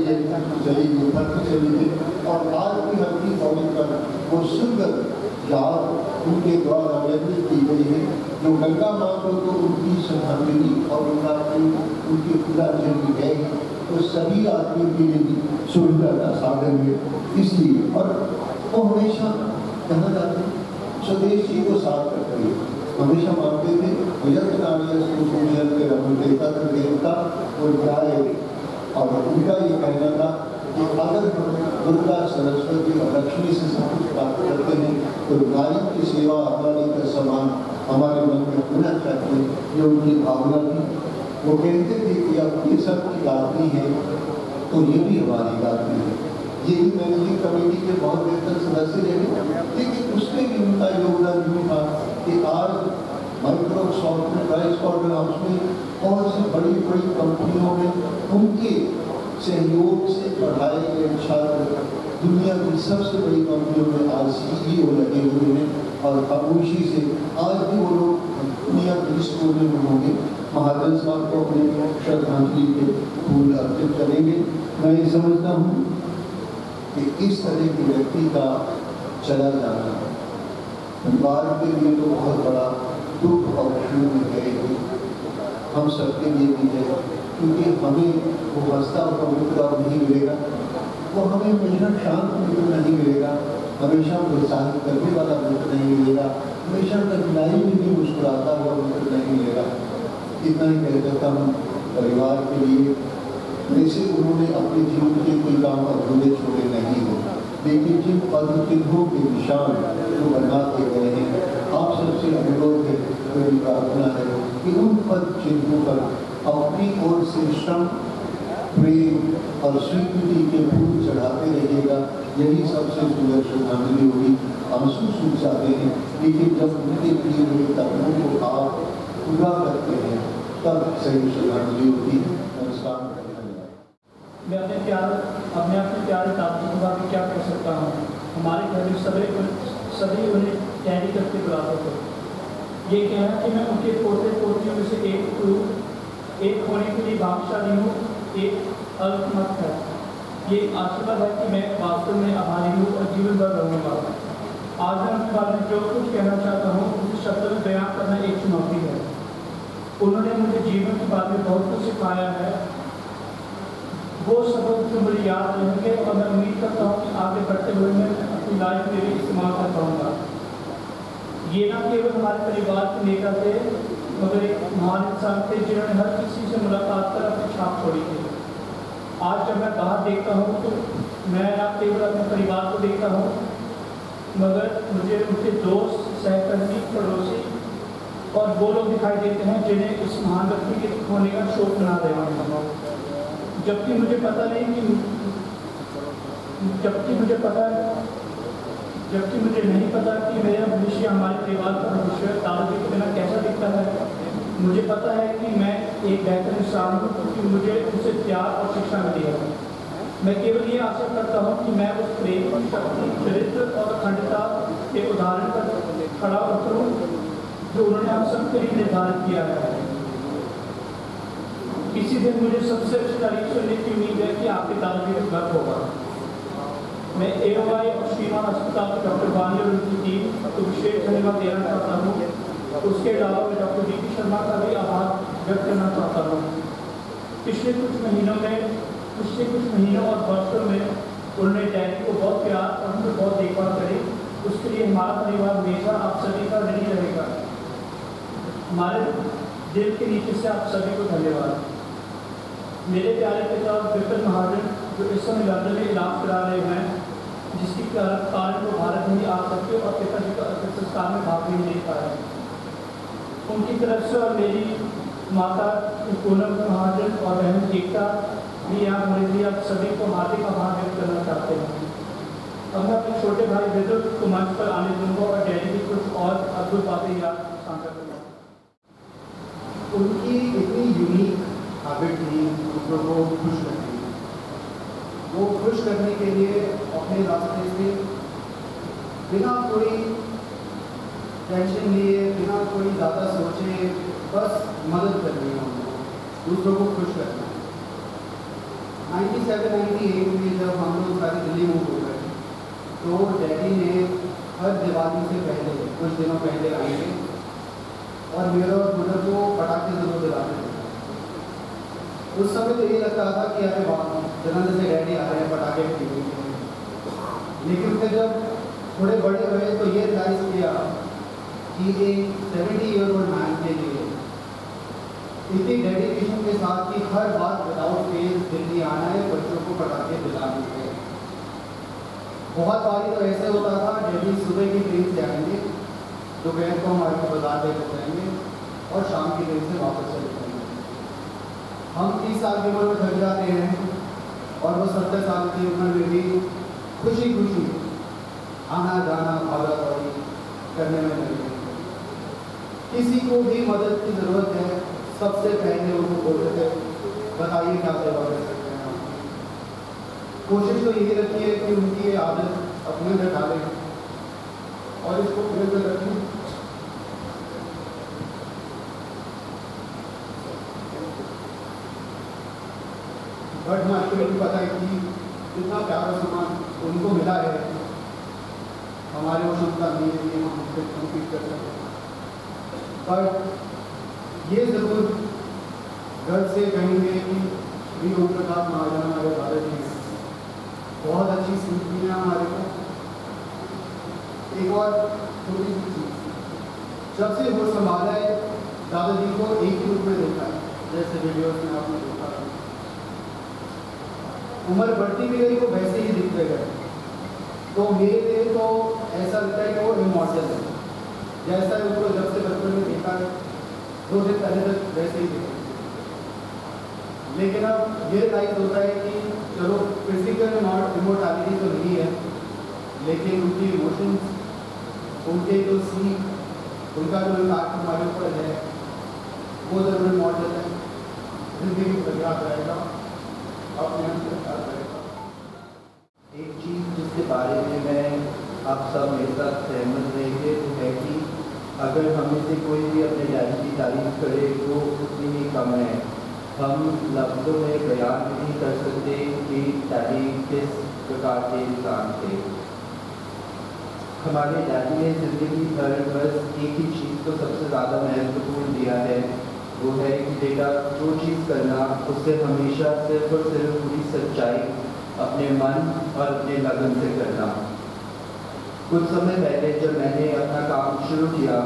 गई, और आज भी हर की पौड़ी पर वो सुंदर याद उनके द्वारा निर्मित की गई है, जो गंगा माँ को तो उनकी श्रद्धांजलि और उनकी पूजांजलि है, तो सभी आदमियों के लिए भी सुविधा का साधन है। इसलिए और वो हमेशा कहा जाते स्वदेशी को साथ करते हैं, हमेशा मानते थे देवता और गाय, और उनका ये कहना था कि अगर हम दुर्गा, सरस्वती और लक्ष्मी से सब कुछ प्राप्त करते हैं, तो गाय की सेवा हमारे का समान हमारे मन में होना चाहिए। ये उनकी भावना थी। वो कहते थे कि अब ये सब की गायत्री है, तो ये भी हमारी गायत्री है। ये भी मैनेजिंग कमेटी के बहुत बेहतर सदस्य रहे, लेकिन उसमें भी उनका योगदान यूँ था कि आज माइक्रोसॉफ्ट में, प्राइस वाटर हाउस में, बहुत सी बड़ी बड़ी कंपनियों में उनके सहयोग से पढ़ाए गए छात्र दुनिया की सबसे बड़ी कंपनियों में आज CEO लगे हुए हैं, और खामोशी से आज भी वो लोग अपनी अगली स्टोरी में होंगे। महाजन साहब को अपने श्रद्धांजलि के फूल अर्पित करेंगे। मैं ये समझता हूँ कि इस तरह के व्यक्ति का चला जाना परिवार के लिए तो बहुत बड़ा दुख और शून्य है, हम सबके लिए भी है, क्योंकि हमें वो हंसता हुआ मित्र नहीं मिलेगा, वो हमें हमेशा शांत मित्र नहीं मिलेगा, हमेशा प्रोत्साहित करने वाला मित्र नहीं मिलेगा, हमेशा कठिनाई में भी मुस्कुराता हुआ मित्र नहीं मिलेगा। इतना ही कह देता हूँ परिवार के लिए। वैसे उन्होंने अपने जीवन के कोई काम अधूरे छोड़े नहीं हो, लेकिन जिन पद चिन्हों के निशान जो बना के गए हैं, आप सबसे अनुरोध है, मेरी प्रार्थना है कि उन पद चिन्हों पर अपनी ओर से श्रम, प्रेम और स्वीकृति के फूल चढ़ाते रहिएगा। यही सबसे सुंदर श्रद्धांजलि होगी। आंसू सूख जाते हैं, लेकिन जब उनके लिए हुए तत्वों को आप पूरा करते हैं तब सही श्रद्धांजलि होती है। नमस्कार। मैं अपने प्यारे दादी के बारे में क्या कह सकता हूँ। हमारे घर में सभी उन्हें डैडी करके बुलाते थे। ये कहना कि मैं उनके पोते पोतियों में से एक होने के लिए भाग्यशाली हूँ, एक अल्पमत है। ये आशीर्वाद है कि मैं वास्तव में आभारी हूँ और जीवन भर रहूँगा। आज मैं उनके बारे में जो कुछ कहना चाहता हूँ उसे शब्दों में बयान करना एक चुनौती है। उन्होंने मुझे जीवन के बारे में बहुत कुछ सिखाया है। वो सबक जो मुझे याद रहेंगे और मैं उम्मीद करता हूँ कि आगे बढ़ते हुए मैं अपनी लाइफ में भी इस्तेमाल कर पाऊँगा। ये ना केवल हमारे परिवार के नेता थे, मगर एक महान इंसान थे जिन्होंने हर किसी से मुलाकात कर अपनी छाप छोड़ी थी। आज जब मैं बाहर देखता हूँ तो मैं ना केवल अपने परिवार को देखता हूँ, मगर मुझे उनके दोस्त, सहकर्मी, पड़ोसी और वो लोग दिखाई देते हैं जिन्हें इस महान व्यक्ति के होने का शौक ना रहे हैं। जबकि मुझे नहीं पता कि मेरा भविष्य, हमारे परिवार का भविष्य दादाजी के बिना कैसा दिखता है। मुझे पता है कि मैं एक बेहतर इंसान हूँ क्योंकि मुझे उनसे प्यार और शिक्षा मिली है। मैं केवल ये आशा करता हूँ कि मैं उस प्रेम, शक्ति, चरित्र और अखंडता के उदाहरण पर खड़ा उतरूँ जो उन्होंने हम सबके लिए निर्धारित किया है। किसी दिन मुझे सबसे अच्छी तारीफ सुनने की उम्मीद है कि आपके दादाजी का घर होगा। मैं AOI और श्रीमान अस्पताल के डॉक्टर बानी और उनकी टीम को विशेष धन्यवाद देना चाहता हूँ। उसके अलावा मैं डॉक्टर DP शर्मा का भी आभार व्यक्त करना चाहता हूँ। पिछले कुछ महीनों और वर्षों में उन्होंने डैडी को बहुत प्यार और उनकी बहुत देखभाल करी। उसके लिए हमारा परिवार हमेशा आप सभी का ऋणी रहेगा। हमारे दिल के नीचे से आप सभी को धन्यवाद। मेरे प्यारे पिता विपिन महाजन जो इस समय लंदन में इलाज करा रहे हैं, जिसकी कारण वो भारत नहीं आ सकते और पिताजी का संस्कार में भाग भी नहीं ले पाए। उनकी तरफ से और मेरी माता पूनम महाजन और बहन एकता भी यहाँ होने के लिए आप सभी को हार्दिक आभार व्यक्त करना चाहते हैं। अब मैं अपने छोटे भाई विद्युत को मंच पर आने दूंगा और डैडी की कुछ और अद्भुत बातें याद साझा करूँगा। उनकी इतनी यूनिक हैबिट थी दूसरों को खुश करने की। वो खुश करने के लिए अपने रास्ते से बिना कोई टेंशन लिए, बिना कोई ज़्यादा सोचे, बस मदद करनी है उनको, दूसरों को खुश करना है। 97-98 में जब हम लोग सारी दिल्ली मूव हो गए तो डैडी ने हर दिवाली से पहले कुछ दिनों पहले आएंगे और मेरे और बुढ़े को पटाखे जरूर दिलाते थे। उस समय तो ये लगता था कि अरे वाह, जन्मदिन से डैडी आ रहे हैं, पटाखे फेंकेंगे। लेकिन फिर जब थोड़े बड़े हुए तो ये रियलाइज किया कि एक 70-year-old मैन के लिए इतनी डेडिकेशन के साथ कि हर बार विदाउट फेल दिल्ली आना है, बच्चों को पटाखे दिलाने थे। बहुत बारी तो ऐसे होता था डैडी सुबह की ट्रेन से आएंगे, दोपहर को हमारे बाजार लेकर जाएंगे और शाम की ट्रेन से वापस चले जाएंगे। हम 30 साल की उम्र में थक जाते हैं और वो 70 साल की उम्र में भी खुशी खुशी आना जाना भागा दौड़ी करने में लगे। किसी को भी मदद की ज़रूरत है, सबसे पहले उनको बोलते थे बताइए क्या सेवा कर सकते हैं हम। कोशिश तो यही रखी है कि उनकी ये आदत अपने अंदर डालें और इसको पूरे में रखें। बट हमारे को भी पता है कि इतना प्यारा सामान उनको मिला है, हमारे वो क्षमता नहीं है कि हम उससे कम्पीट कर सकें। पर ये ज़रूर घर से कहेंगे कि श्री ओम प्रकाश महाजन हमारे दादाजी हैं, बहुत अच्छी सीख दी है हमारे को। एक और छोटी सी चीज़, जब से वो संभाला है दादाजी को एक ही रूप में देखा है, जैसे वीडियोस में आपने देखा है। उम्र बढ़ती भी गई वो वैसे ही दिखते गए। तो मेरे लिए तो ऐसा लगता है कि वो इमॉर्टल है, जैसा उनको जब से बचपन में देखा है 2 दिन पहले तक वैसे ही दिखते। लेकिन अब ये रियलाइज होता है कि चलो फिजिकल इमोर्टैलिटी तो नहीं है, लेकिन उनकी इमोशंस, उनके जो सीख, उनका जो इम्पैक्ट हमारे ऊपर है वो ज़रूर इमॉर्टल है, जिंदगी पर याद रहेगा, अपने आप से याद रहेगा। एक चीज़ जिसके बारे में मैं आप सब मेरे साथ सहमत रहेंगे वो है कि अगर हम में से कोई भी अपने डैडी की तारीफ करे तो उतनी ही कम है। हम लफ्ज़ों में बयान नहीं कर सकते कि डैडी किस प्रकार के इंसान थे। हमारे डैडी ने ज़िंदगी भर बस एक ही चीज़ को सबसे ज़्यादा महत्वपूर्ण दिया है, वो है कि बेटा जो चीज़ करना उससे हमेशा सिर्फ और सिर्फ पूरी सच्चाई अपने मन और अपने लगन से करना। कुछ समय पहले जब मैंने अपना काम शुरू किया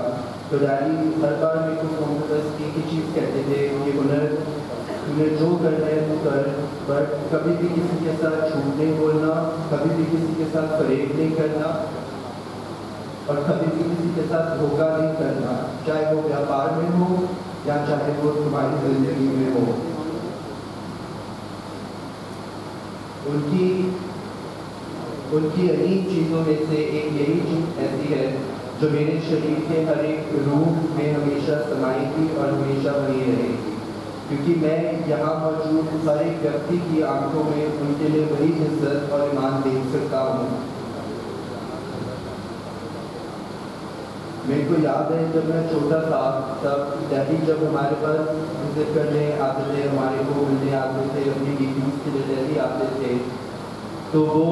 तो डैडी हर बार मेरे को फ़ोन पर बस एक ही चीज़ कहते थे कि उन्हें जो करना है वो कर, बट कभी भी किसी के साथ झूठ नहीं बोलना, कभी भी किसी के साथ फरेब नहीं करना और कभी भी किसी के साथ धोखा नहीं करना, चाहे वो व्यापार में हो या चाहे वो तुम्हारी जिंदगी में हो। उनकी अनेक चीज़ों में से एक यही चीज़ ऐसी है जो मेरे शरीर के हर एक रूह में हमेशा समाएगी और हमेशा वही रहेगी, क्योंकि मैं यहाँ मौजूद हर एक व्यक्ति की आंखों में उनके लिए वही इज्जत और ईमान देख सकता हूँ। मेरे को याद है जब मैं छोटा था तब डैडी जब हमारे पास विजिट करने आते थे, हमारे को मिलने आते थे, अपनी मीटिंग्स के लिए दिल्ली आते थे, तो वो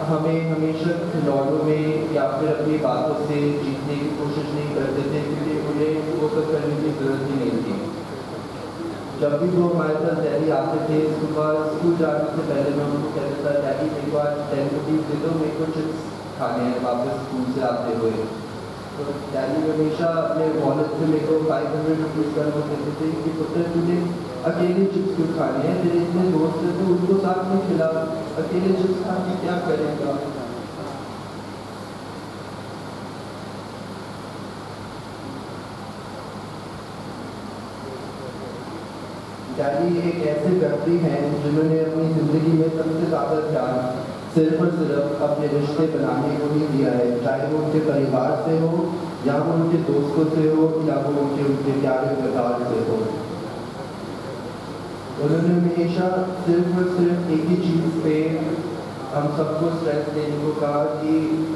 हमें हमेशा खिलौनों में या फिर अपनी बातों से जीतने की कोशिश नहीं करते थे, क्योंकि उन्हें वो सब करने की ज़रूरत ही नहीं थी। जब भी वो हमारे साथ दिल्ली आते थे, सुबह स्कूल जाने से पहले मैं उनको कहता था डैडी मेरे को आज 10 रुपीज़ दे दो, मेरे को चिप्स खाने हैं वापस स्कूल से आते हुए। तो डैडी हमेशा अपने वॉलेट से मेरे को 500 रुपीज़ का नोट देते थे कि पुत्र तुझे अकेले चिप्स क्यों खाने हैं, तेरे इतने दोस्त हैं तो उनको साथ में खिला, अकेले चिप्स खा के क्या करेगा। डैडी एक ऐसे व्यक्ति हैं जिन्होंने अपनी ज़िंदगी में सबसे ज़्यादा ध्यान सिर्फ और सिर्फ अपने रिश्ते बनाने को ही दिया है, चाहे वो उनके परिवार से हो या वो उनके दोस्तों से हो या वो उनके प्यारे परिवार से हो। उन्होंने हमेशा सिर्फ और सिर्फ एक ही चीज़ पे हम सबको स्ट्रेस देने को कहा कि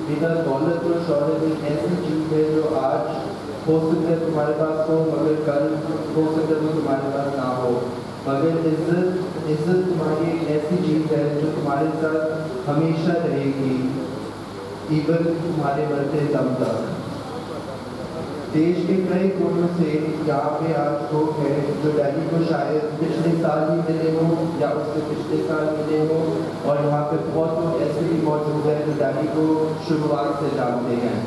बेटा दौलत और शौहरत एक ऐसी चीज़ है जो आज हो सकता है तुम्हारे पास हो, मगर कल हो सकता है तो तुम्हारे पास ना हो, मगर इज्जत तुम्हारी एक ऐसी चीज़ है जो तुम्हारे साथ हमेशा रहेगी, इवन तुम्हारे मरते दम तक। देश के कई कोनों से यहाँ पे आज लोग हैं जो डैडी को शायद पिछले साल ही मिले हो या उससे पिछले साल मिले हो, और यहाँ पे बहुत लोग ऐसे भी मौजूद हैं जो डैडी को शुरुआत से जानते हैं।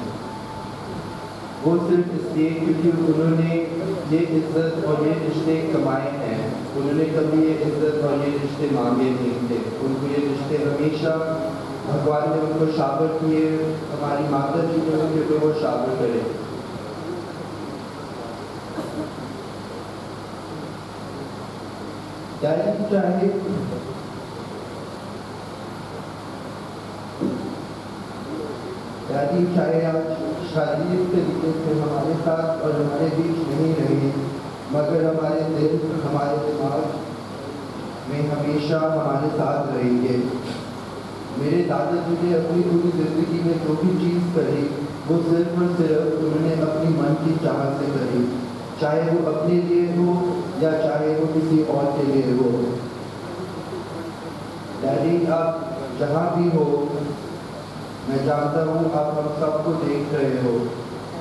वो सिर्फ इसलिए क्योंकि उन्होंने ये इज्जत और ये रिश्ते कमाए हैं, उन्होंने कभी ये इज्जत और ये रिश्ते मांगे नहीं थे, उनको ये रिश्ते हमेशा भगवान ने उनको शाबर किए, हमारी माता जी ने उनके ऊपर वो शाबर करे। डैडी चाहे आज शारीरिक तरीके से हमारे साथ और हमारे बीच नहीं रहे, मगर हमारे दिल, हमारे दिमाग में हमेशा हमारे साथ रहेंगे। मेरे दादाजी ने अपनी पूरी ज़िंदगी में जो भी चीज़ करी वो सिर्फ और सिर्फ उन्होंने अपनी मन की चाह से करी, चाहे वो अपने लिए हो या चाहे वो किसी और के लिए हो। डैडी आप जहाँ भी हो, मैं जानता हूँ आप हम सबको देख रहे हो।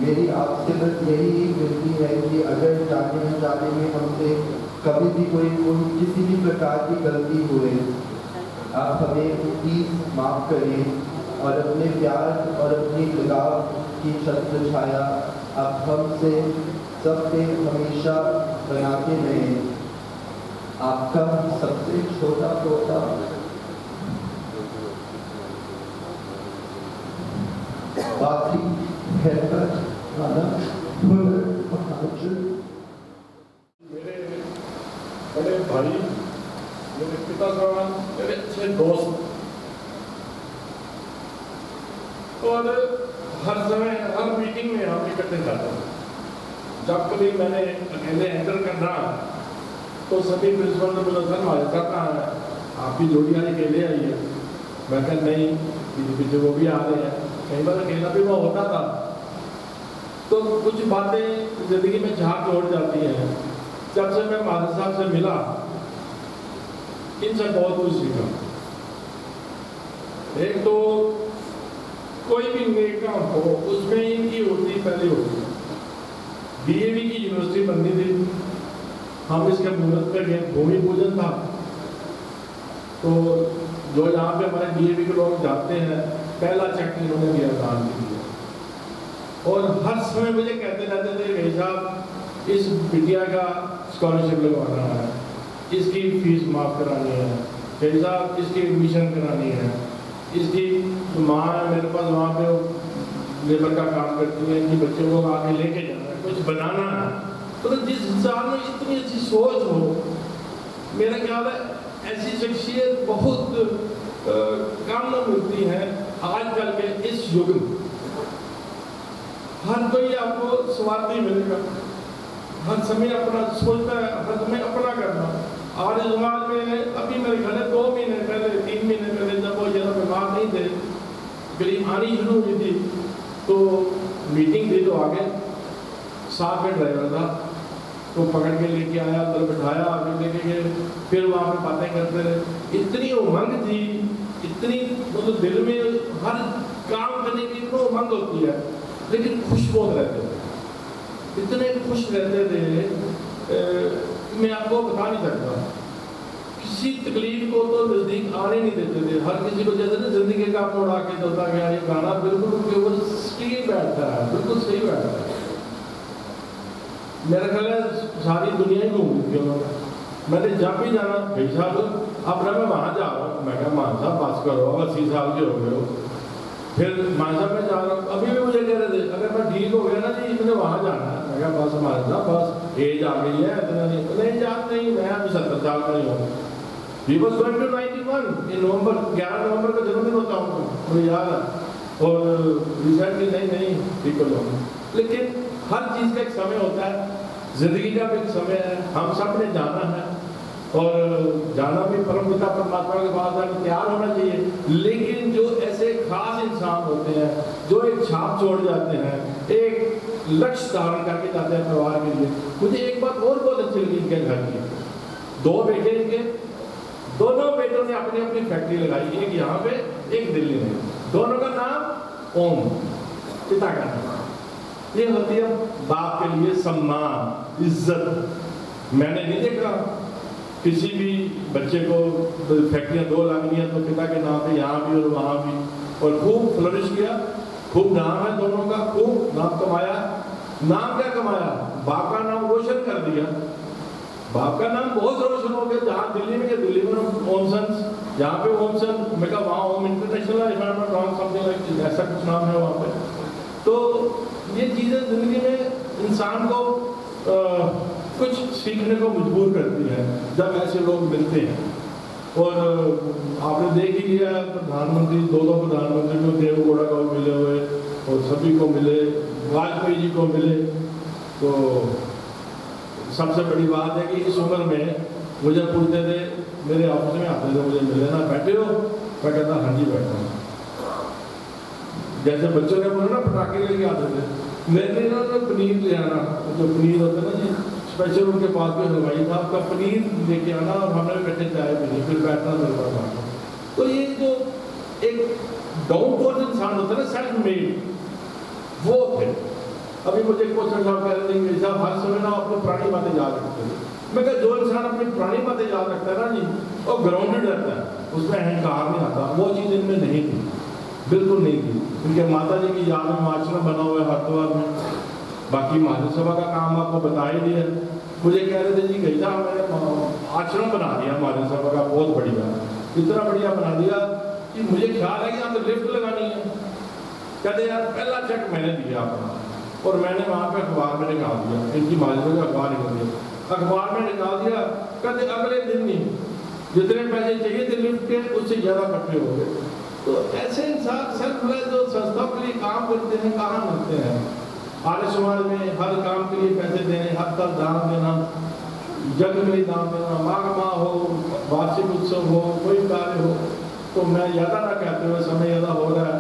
मेरी आपसे बस यही विनती है कि अगर जाने में हमसे कभी भी कोई किसी भी प्रकार की गलती हुए, आप हमें प्लीज़ माफ़ करें और अपने प्यार और अपनी लगाव की छत्र छाया आप हमसे सब पे हमेशा बनाते रहें। आपका सबसे छोटा पोता बाकी हैदर वाला मेरे बड़े भाई, मेरे पिता साहब, मेरे अच्छे दोस्त, और हर समय हर मीटिंग में हम इकट्ठे जाते हैं। जब कभी मैंने अकेले एंटर करना तो सभी प्रिंसिपल ने बोला सर हमारे साथ कहाँ है, आपकी जोड़ी आज अकेले आई है। मैं कहा नहीं, पीछे वो भी आ रहे हैं। कई बार अकेला भी वो होता था। तो कुछ बातें जिंदगी में झाग छोड़ जाती हैं। जब से मैं महाराज साहब से मिला, इनसे बहुत कुछ सीखा। एक तो कोई भी नेक काम हो उसमें इनकी होती पहले होती। डीएवी की यूनिवर्सिटी बननी थी, हम इसके मुहूर्त पे गए, भूमि पूजन था। तो जो यहाँ पे हमारे डीएवी के लोग जाते हैं, पहला चेक इन्होंने दिया दान के लिए। और हर समय मुझे कहते रहते थे भाई साहब इस बिटिया का स्कॉलरशिप लगवाना है, इसकी फीस माफ़ करानी है, भाई साहब इसकी एडमिशन करानी है, इसकी माँ है मेरे पास वहाँ पे लेबर का काम करती है, इनकी बच्चों को आगे लेके जाना है, कुछ बनाना है। तो जिस इंसान में इतनी अच्छी सोच हो, मेरा ख्याल है ऐसी शख्सियत बहुत कम मिलती है आजकल के इस युग में। हर कोई आपको स्वार्थी मिलेगा, हर समय अपना सोचता है, हर समय अपना करना। और समाज में अभी मेरे घर 2 महीने पहले 3 महीने पहले जब वो ज़्यादा बीमार नहीं थे, गरीब आनी शुरू हुई थी, तो मीटिंग थी तो आगे साथ में ड्राइवर था, तो पकड़ के लेके आया, अंदर बिठाया, आगे लेके गए, फिर वहाँ पे बातें करते रहे। इतनी उमंग थी, इतनी मतलब दिल में हर काम करने की इतनी उमंग होती है, लेकिन खुश बहुत रहते थे, इतने खुश रहते थे मैं आपको बता नहीं सकता। किसी तकलीफ को तो नज़दीक आने नहीं देते थे। हर किसी को जैसे ना जिंदगी का मोड़ आके चलता गया, ये गाना बिल्कुल उनके ऊपर सही बैठता है, बिल्कुल सही बैठता है। मेरा ख्याल है सारी दुनिया ही घूम ली थी उन्होंने। मैंने जब भी जाना भाई साहब अब मैं वहाँ जा रहा हूँ, मैं कहा मान साहब बात करो, 80 साल के हो गए हो। फिर मान साहब मैं जा रहा हूँ, अभी भी मुझे कह रहे थे अगर मैं ठीक हो गया ना जी इतने वहाँ जाना है। मैं कहा बस मान साहब बस एज आ गई है, इतना नहीं याद नहीं, मैं अभी 70 साल का ही हूँ। He was going to 91 in नवंबर, 11 नवंबर का जन्मदिन होता हूँ, मुझे याद है। और रिसेंटली नहीं ठीक हो जाऊँगा। लेकिन हर चीज़ का एक समय होता है, जिंदगी का भी एक समय है, हम सब ने जाना है और जाना भी परम पिता परमात्मा के पास जाकर तैयार होना चाहिए। लेकिन जो ऐसे खास इंसान होते हैं जो एक छाप छोड़ जाते हैं, एक लक्ष्य धारण करके जाते हैं परिवार के लिए। मुझे एक बात और बहुत अच्छी लगी इनके घर की, 2 बेटे इनके, दोनों बेटों ने अपनी अपनी फैक्ट्री लगाई, एक यहाँ पे एक दिल्ली में, दोनों का नाम ओम, पिता का नाम। ये होती है बाप के लिए सम्मान, इज्जत। मैंने नहीं देखा किसी भी बच्चे को फैक्ट्रियाँ 2 लगनी है तो पिता के नाम पे यहाँ भी और वहाँ भी, और खूब फ्लरिश किया, खूब नाम है दोनों का, खूब नाम कमाया। नाम क्या कमाया? बाप का नाम रोशन कर दिया, बाप का नाम बहुत रोशन हो गया। जहाँ दिल्ली में ओमसन, जहाँ पे ओमसन, मैं कहा वहाँ ओम इंटरनेशनल है, ऐसा कुछ नाम है वहाँ पे। तो ये चीज़ें जिंदगी में इंसान को कुछ सीखने को मजबूर करती है जब ऐसे लोग मिलते हैं। और आपने देख ही लिया प्रधानमंत्री, 2 प्रधानमंत्री जो देवगौड़ा को मिले हुए और सभी को मिले, वाजपेयी जी को मिले। तो सबसे बड़ी बात है कि इस उम्र में मुझे पूछते थे, मेरे ऑफिस में आते थे, मुझे मिले ना बैठे हो, मैं कहता हाँ जी बैठा हूँ। जैसे बच्चों ने बोला ना पटाखे लेके आते थे, मेरे लिए ना पनीर ले आना, जो पनीर होता है ना जी, स्पेशल उनके पास में हलवाई था, आपका पनीर लेके आना और हमने बैठे चाय पीनी, फिर बैठना मेरे पास आना। तो ये जो एक डाउन टू अर्थ इंसान होता है ना, सेल्फ मेड, वो थे। अभी मुझे क्वेश्चन साहब कह रहे थे साहब हर समय ना अपनी पुरानी बातें याद रखते हैं। मैं कहा जो इंसान अपनी पुरानी बातें याद रखता है ना जी, वो ग्राउंडेड रहता है, उसमें अहंकार नहीं आता। वो चीज़ इनमें नहीं थी, बिल्कुल नहीं थी। उनके माता जी की याद में आश्रम बना हुआ है हरिद्वार में। बाकी महाजन सभा का काम आपको बता ही दिया। मुझे कह रहे थे जी कहीं ना मैंने आश्रम बना दिया महाजन सभा का, बहुत बढ़िया, इतना बढ़िया बना दिया कि मुझे ख्याल है कि यहाँ तो लिफ्ट लगानी है। कहते यार पहला चेक मैंने दिया अपना, और मैंने वहाँ पे अखबार में निकाल दिया, इनकी महाजन का अखबार निकल दिया, अखबार में निकाल दिया। कहते अगले दिन नहीं, जितने पैसे चाहिए थे लिफ्ट के उससे ज़्यादा इकट्ठे हो गए। तो ऐसे इंसान सेल्फलेस जो संस्था के लिए काम करते हैं कहाँ मिलते हैं। आर्य समाज में हर काम के लिए पैसे देने, हर तक दान देना, जग के लिए दान देना, माघ माह हो, वार्षिक उत्सव हो, कोई कार्य हो। तो मैं ज़्यादा ना कहते हुए, समय ज़्यादा हो रहा है,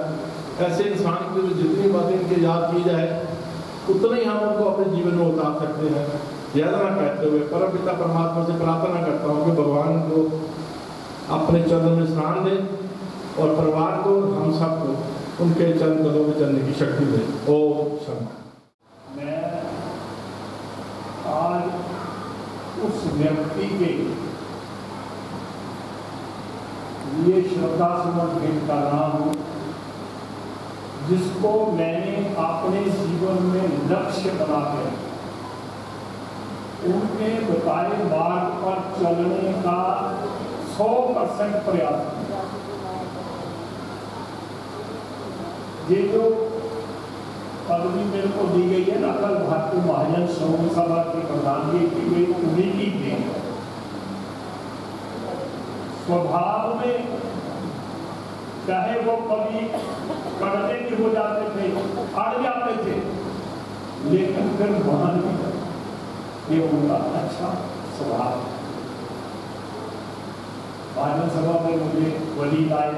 ऐसे इंसान की जितनी बातें इनकी याद की जाए उतना ही हम उनको अपने जीवन में उतार सकते हैं। ज़्यादा ना कहते हुए परम पिता परमात्मा से प्रार्थना करता हूँ कि भगवान को अपने चरण में स्नान दें और परिवार को, हम सबको उनके चरण कदमों में चलने की शक्ति दें। ओम शांति। मैं आज उस व्यक्ति के लिए श्रद्धा सुमन भेंट कर रहा हूँ जिसको मैंने अपने जीवन में लक्ष्य बना के उनके बताए मार्ग पर चलने का 100% प्रयास किया। ये जो पदवी मेरे को दी गई है ना, अखिल भारतीय महाजन समूह सभा की प्रधानगी की गई, उन्हीं की देन है। स्वभाव में चाहे वो कभी कड़वे भी हो जाते थे, अड़ जाते थे, लेकिन फिर मान भी ये उनका अच्छा स्वभाव। महाजन सभा में मुझे वली आए,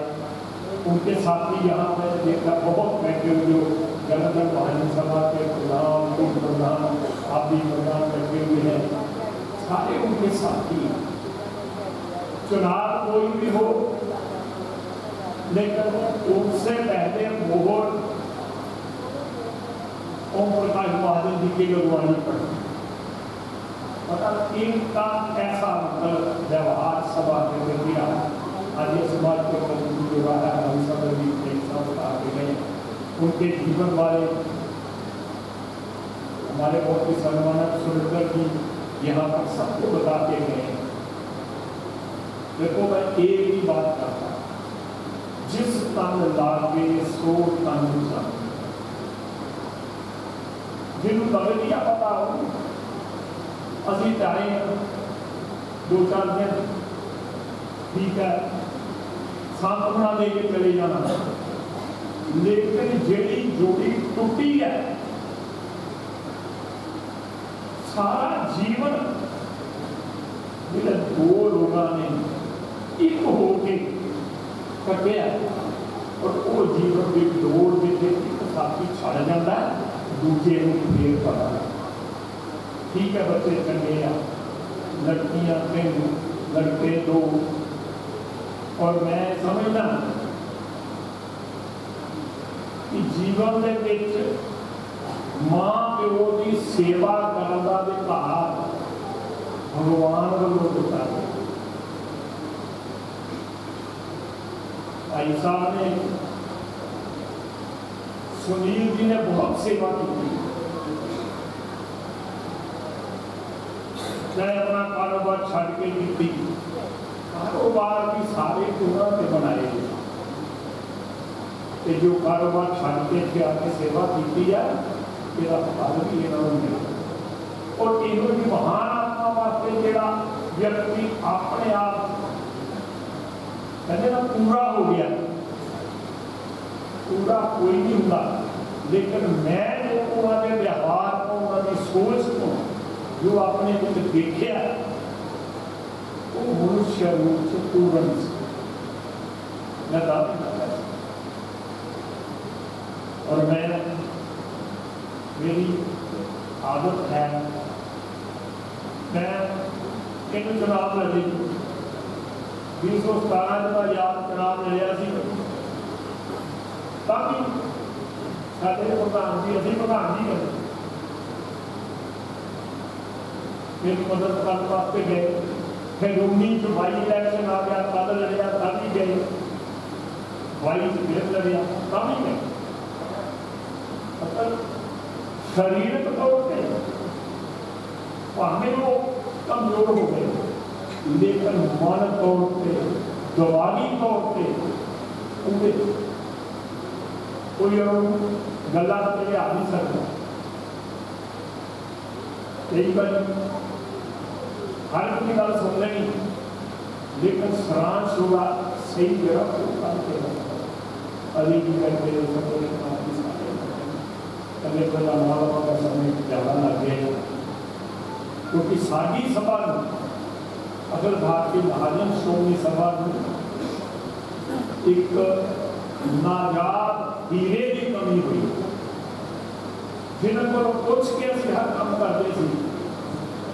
उनके साथी यहाँ पर देखा बहुत बैठे हुए, जनगण महाजन सभा के प्रधान, उप प्रधान, आप भी प्रधान बैठे हुए हैं, सारे उनके साथी। चुनाव कोई भी हो, लेकिन उनसे पहले मोहर ओम प्रकाश महाजन जी की अगुवानी पर पता इनका ऐसा मतलब व्यवहार सभा के प्रति आर्य समाज के प्रति जो रहा है, हम सब आगे गए। उनके जीवन वाले हमारे बहुत ही सम्मानित सुरेंद्र जी यहाँ पर सबको बताते गए। देखो मैं एक ही बात करता, जिस तन लागे सो तन जागे। जिन्होंने कभी नहीं पता हो, अभी चाहे 2-4 दिन ठीक है सांत्वना दे के चले जाना, लेकिन जेडी जोड़ी टूटी है, सारा जीवन दो लोगों ने एक होके कटिया और वो जीवन की दौड़ देते साथी छड़ जाता है, दूजे फेर पता। ठीक है बच्चे चंगे आ, लड़कियां 3, लड़के 2, और मैं समझदा कि जीवन के विच मां प्यो की सेवा करने का अधिकार भगवान वालों दिता है। भाई साहब ने, सुनील जी ने बहुत सेवा की, चाहे अपना कारोबार छड़ के की, कारोबार भी सारे उन्होंने बनाए, जो कारोबार छड़ के आके सेवा की है, मेरा फल भी इन्होंने। और इन्होंने महान आत्मा वास्ते जोड़ा व्यक्ति अपने आप कहते ना पूरा हो गया, पूरा कोई नहीं होता, लेकिन मैं जो उन्होंने व्यवहार को, उन्होंने सोच को जो आपने कुछ देखा, वो मनुष्य रूप से पूर्ण मैं दावी करता हूं। और मैं, मेरी आदत है, मैं इन चुनाव लड़ी 2017 ਦਾ ਯਾਦ ਚੁਣਾਵ ਮਿਲਿਆ ਸੀ ਤਾਂ ਵੀ ਸਾਡੇ ਪ੍ਰਧਾਨ ਜੀ ਅਸੀਂ ਪ੍ਰਧਾਨ ਜੀ ਬਣੇ मेरी मदद करने वास्ते गए फिर 19 बाई इलेक्शन आ गया तब लड़िया तब भी गए 22 फिर लड़िया तब भी गए मतलब शरीरक तौर पर भावे वो कमजोर हो गए लेकिन मन तौर पर दिमागी तौर पर कोई गल्ला आ नहीं सकता कई बार हर की गल सुन लेनी लेकिन सारांश होगा सही जगह अभी भी करते कले पहला मालवा का समय ज़्यादा लग गया क्योंकि साडी सभा अगर भारतीय महाजन श्रोमणी सभा एक नाजाद हीरे की कमी हुई जिन्होंने को पूछ के असं हर काम करते थे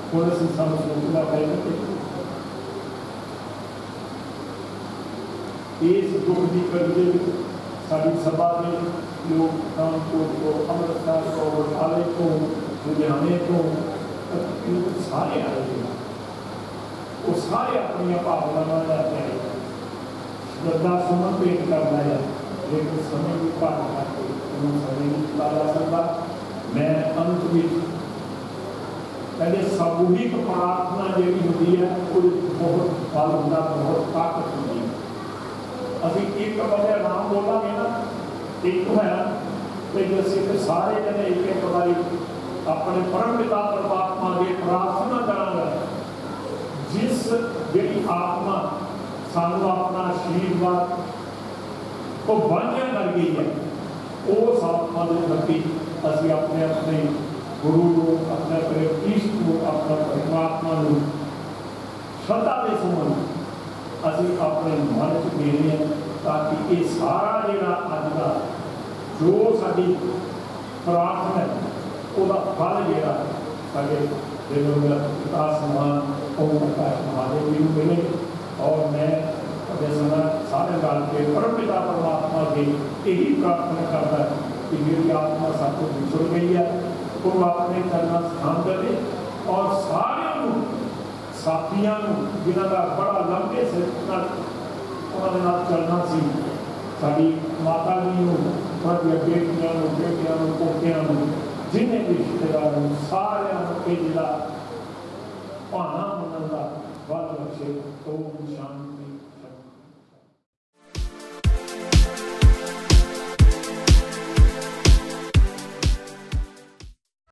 थोड़ा सी सोचना पड़ेगा इस दुख की कड़ी साड़ी सभा में लोग कानपुर को अमृतसर को बटाले को लुधियाने को सारे आए थे वो सारे अपनी भावनावां लैके आए श्रद्धा सुमन भेंट करना है लेकिन समय भी घट करके उन्होंने समय नहीं दिता जा सकता मैं अंत में कहते सामूहिक प्रार्थना जी होती है वो बहुत बल होंगे बहुत ताकत होती है अभी एक बंदे नाम बोलांगे ना एक है तो सिर्फ सारे जने एक एक बारी अपने परम पिता परमात्मा की प्रार्थना करांगा जिस जी आत्मा सानू अपना आशीर्वाद को वांझा कर गई है उस आत्मा के प्रति असी अपने अपने गुरु को अपने अपने इष्ट को अपना परमात्मा को श्रद्धा के सुमन असी अपने मन च देने हैं ताकि ये सारा जोड़ा अज का जो साड़ी प्रार्थना है वह फल जोड़ा साढ़े पिता समान ओम प्रकाश महादेव जी को मिले और मैं सारे गल के परम पिता परमात्मा के यही प्रार्थना करता है कि मेरी आत्मा सब कुछ बिछड़ गई है वो अपने करना स्थान करे और सारे साथियों जिन्हों का बड़ा लंबे से उन्होंने चलना सी साड़ी माता जी बेटियां बेटियां पोतियां जिन्हें भी रिश्तेदार सारे ये जिला भाना मनन का बल बख्शे ओम शांति।